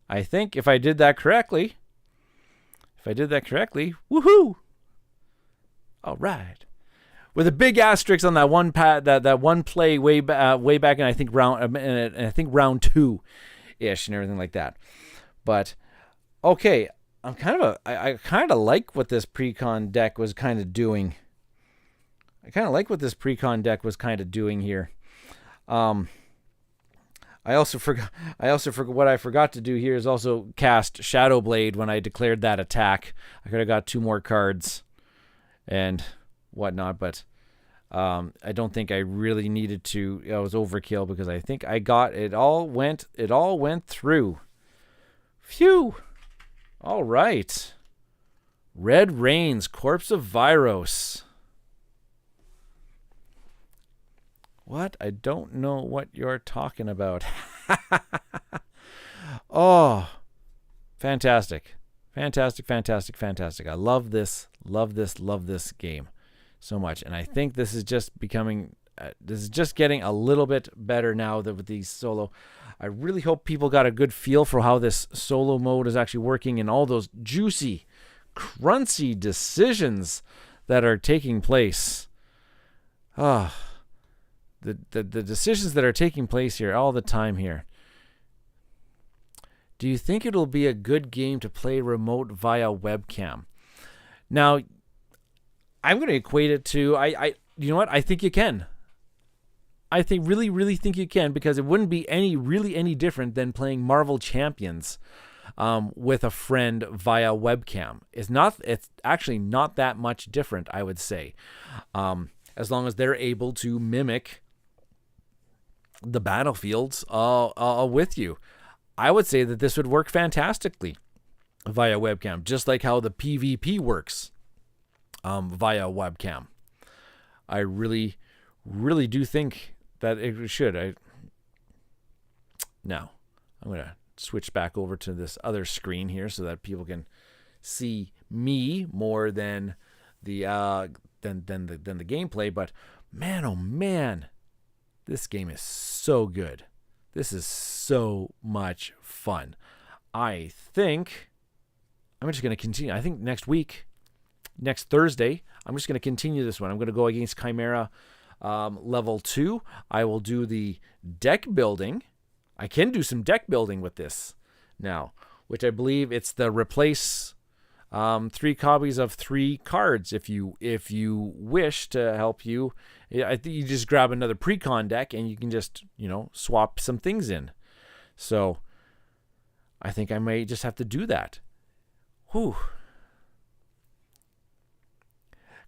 I think if I did that correctly. Woohoo! All right. With a big asterisk on that one that one play way back in I think round 2-ish and everything like that. But okay. I kind of like what this precon deck was kind of doing. Here. I also forgot what I forgot to do here is also cast Shadow Blade when I declared that attack. I could have got 2 more cards and whatnot, but I don't think I really needed to. It was overkill because I think I got it all went through. Phew. All right. Red Rains, Corpse of Viros. What? I don't know what you're talking about. Oh, fantastic. Fantastic. I love this game so much. And I think this is just becoming, this is just getting a little bit better now with these solo. I really hope people got a good feel for how this solo mode is actually working and all those juicy, crunchy decisions that are taking place. The decisions that are taking place here all the time here. Do you think it'll be a good game to play remote via webcam? Now, I'm going to equate it to, you know what? I think you can. I really think you can, because it wouldn't be any different than playing Marvel Champions with a friend via webcam. It's actually not that much different, I would say, as long as they're able to mimic the battlefields with you. I would say that this would work fantastically via webcam, just like how the PvP works via webcam. I really do think that it should. Now, I'm going to switch back over to this other screen here so that people can see me more than the gameplay. But man, oh man, this game is so good. This is so much fun. I think I'm just going to continue. I think next Thursday, I'm just going to continue this one. I'm going to go against Chimera Level 2, I will do the deck building. I can do some deck building with this now, which I believe it's the replace 3 copies of 3 cards if you wish to help you. I think you just grab another pre-con deck and you can just, swap some things in. So I think I may just have to do that. Whew.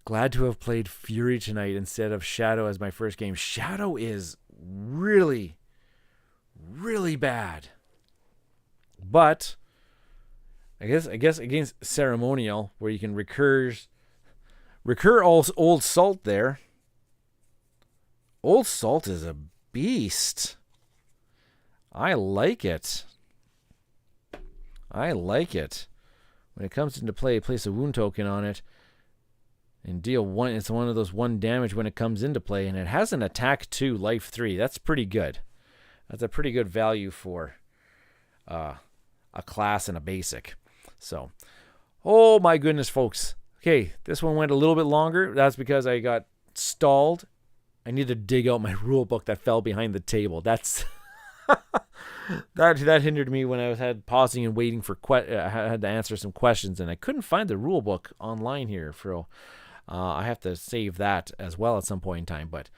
Glad to have played Fury tonight instead of Shadow as my first game. Shadow is really, really bad. But I guess against Ceremonial, where you can recur Old Salt there. Old Salt is a beast. I like it. When it comes into play, place a wound token on it and deal 1. It's one of those 1 damage when it comes into play, and it has an attack 2, life 3. That's pretty good. That's a pretty good value for a class and a basic. So, oh my goodness, folks. Okay, this one went a little bit longer. That's because I got stalled. I need to dig out my rule book that fell behind the table. That's that hindered me when I had pausing and waiting for I had to answer some questions, and I couldn't find the rule book online here. So I have to save that as well at some point in time. But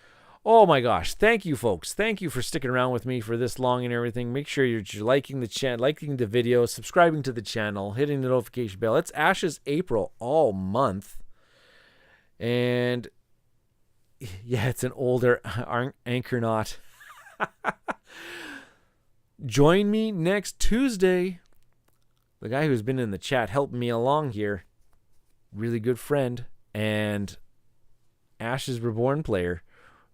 oh my gosh, thank you, folks. Thank you for sticking around with me for this long and everything. Make sure you're liking the channel, liking the video, subscribing to the channel, hitting the notification bell. It's Ashes April all month, and yeah, it's an older anchor knot. Join me next Tuesday. The guy who's been in the chat helping me along here, really good friend and Ashes Reborn player,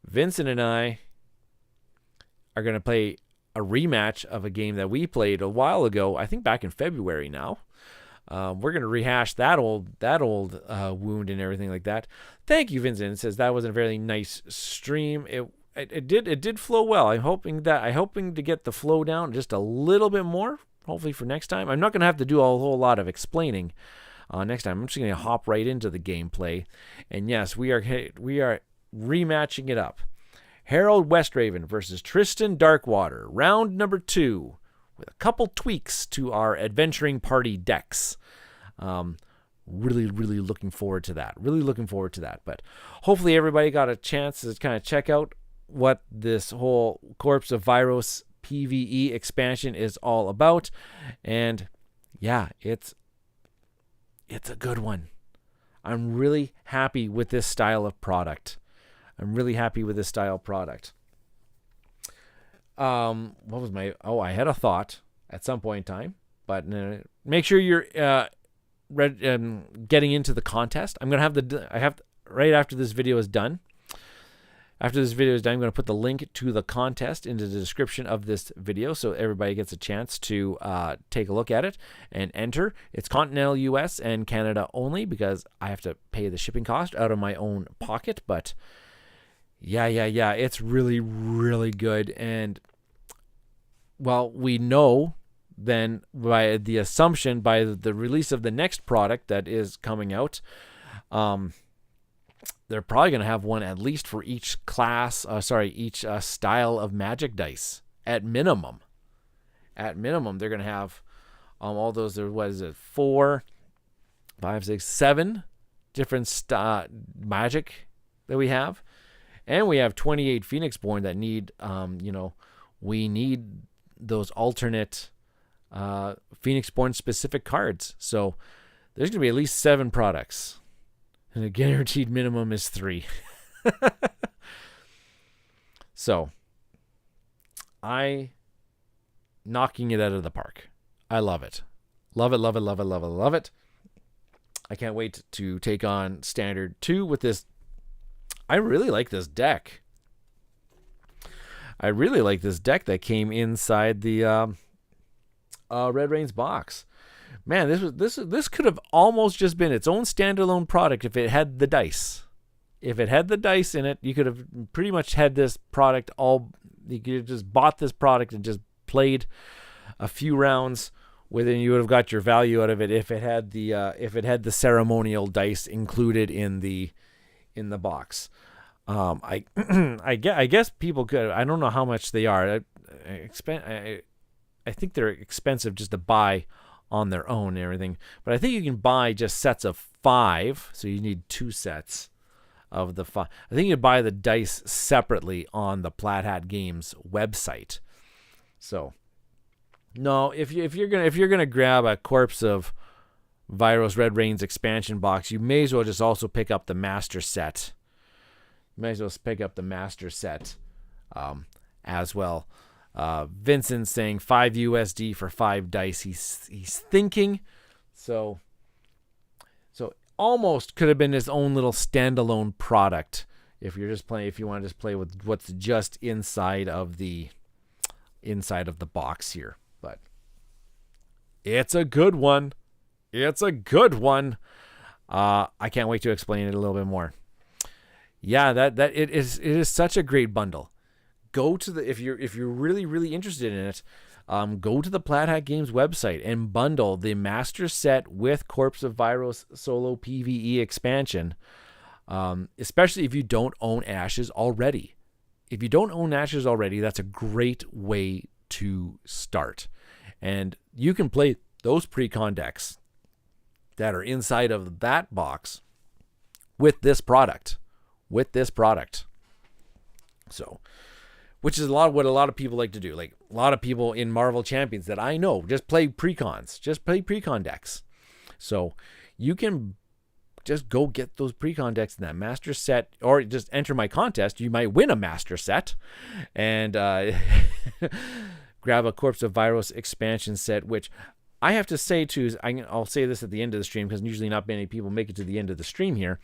Vincent and I are going to play a rematch of a game that we played a while ago, I think back in February now. We're going to rehash that old wound and everything like that. Thank you, Vincent. It says that was a very nice stream. It did flow well. I'm hoping to get the flow down just a little bit more, hopefully for next time. I'm not going to have to do a whole lot of explaining next time. I'm just going to hop right into the gameplay. And yes, we are rematching it up. Harold Westraven versus Tristan Darkwater, round number 2, with a couple tweaks to our adventuring party decks. Really looking forward to that. But hopefully everybody got a chance to kind of check out what this whole Corpse of Viros PvE expansion is all about. And yeah, it's a good one. I'm really happy with this style of product. What was I had a thought at some point in time, but make sure you're getting into the contest. I'm going to right after this video is done. After this video is done, I'm going to put the link to the contest into the description of this video so everybody gets a chance to take a look at it and enter. It's continental US and Canada only because I have to pay the shipping cost out of my own pocket. But yeah, it's really, really good. And, well, we know then by the assumption by the release of the next product that is coming out, they're probably going to have one at least for each class, each style of Magic dice at minimum. They're going to have all those. What is it? 4, 5, 6, 7 different Magic that we have, and we have 28 Phoenixborn that need. We need those alternate Phoenixborn specific cards. So there's going to be at least 7 products. And the guaranteed minimum is 3. So, knocking it out of the park. I love it. Love it. I can't wait to take on Standard 2 with this. I really like this deck. That came inside the Red Rains box. Man, this could have almost just been its own standalone product if it had the dice. If it had the dice in it, you could have pretty much had this product you could have just bought this product and just played a few rounds with it, and you would have got your value out of it if it had the ceremonial dice included in the box. I I guess people could. I don't know how much they are. I think they're expensive just to buy on their own and everything. But I think you can buy just sets of 5, so you need 2 sets of the 5. I think you can buy the dice separately on the Plaid Hat Games website. So, no, if you're gonna grab a Corpse of Viros Red Rains expansion box, you may as well just also pick up the master set. You may as well pick up the master set as well. Vincent saying $5 USD for 5 dice. He's thinking. So almost could have been his own little standalone product if you want to just play with what's just inside of the box here. But it's a good one. It's a good one. I can't wait to explain it a little bit more. Yeah, that it is such a great bundle. Go to the if you're really interested in it, go to the Plaid Hat Games website and bundle the master set with Corpse of Viros solo PvE expansion. Especially if you don't own Ashes already. If you don't own Ashes already, that's a great way to start. And you can play those pre-con decks that are inside of that box with this product. So, which is what a lot of people like to do. Like a lot of people in Marvel Champions that I know just play precons, just play precon decks. So you can just go get those precon decks in that master set, or just enter my contest. You might win a master set and grab a Corpse of Viros expansion set, which I have to say too, I'll say this at the end of the stream because usually not many people make it to the end of the stream here.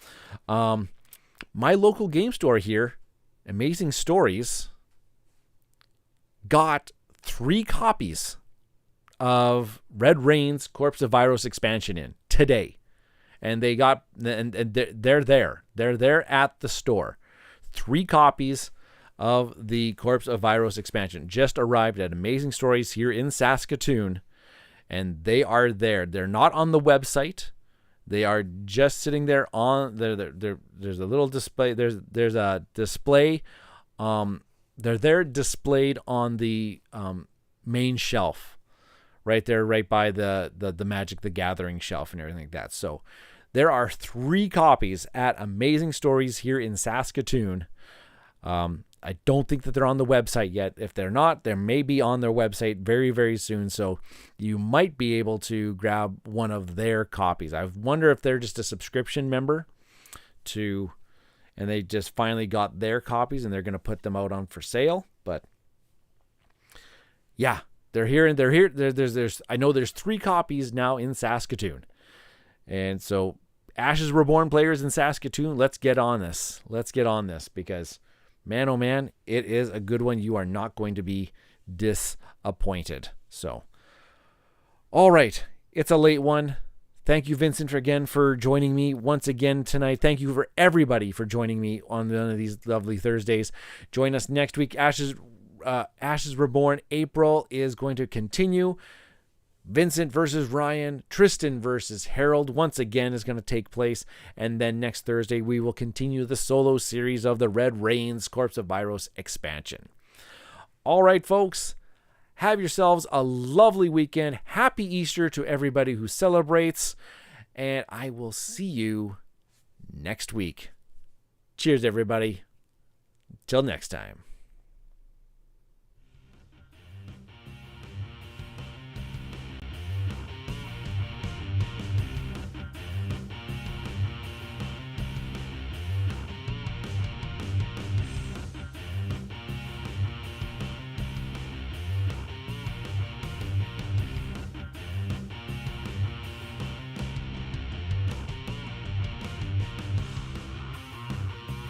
My local game store here, Amazing Stories, got 3 copies of Red Rain's Corpse of Viros expansion in today. And they got, and they're there. They're there at the store. 3 copies of the Corpse of Viros expansion just arrived at Amazing Stories here in Saskatoon. And they are there. They're not on the website. They are just sitting there on there's a little display. There's a display. They're there displayed on the main shelf, right there, right by the Magic the Gathering shelf and everything like that. So there are 3 copies at Amazing Stories here in Saskatoon. I don't think that they're on the website yet. If they're not, they may be on their website very, very soon. So you might be able to grab one of their copies. I wonder if they're just a subscription member and they just finally got their copies and they're going to put them out on for sale. But yeah, they're here and they're here. I know there's 3 copies now in Saskatoon. And so Ashes Reborn players in Saskatoon, let's get on this. Because man, oh man, it is a good one. You are not going to be disappointed. So, all right, it's a late one. Thank you, Vincent, again for joining me once again tonight. Thank you for everybody for joining me on one of these lovely Thursdays. Join us next week. Ashes Reborn April is going to continue. Vincent versus Ryan, Tristan versus Harold once again is going to take place. And then next Thursday, we will continue the solo series of the Red Rains Corpse of Viros expansion. All right, folks, have yourselves a lovely weekend. Happy Easter to everybody who celebrates. And I will see you next week. Cheers, everybody. Till next time.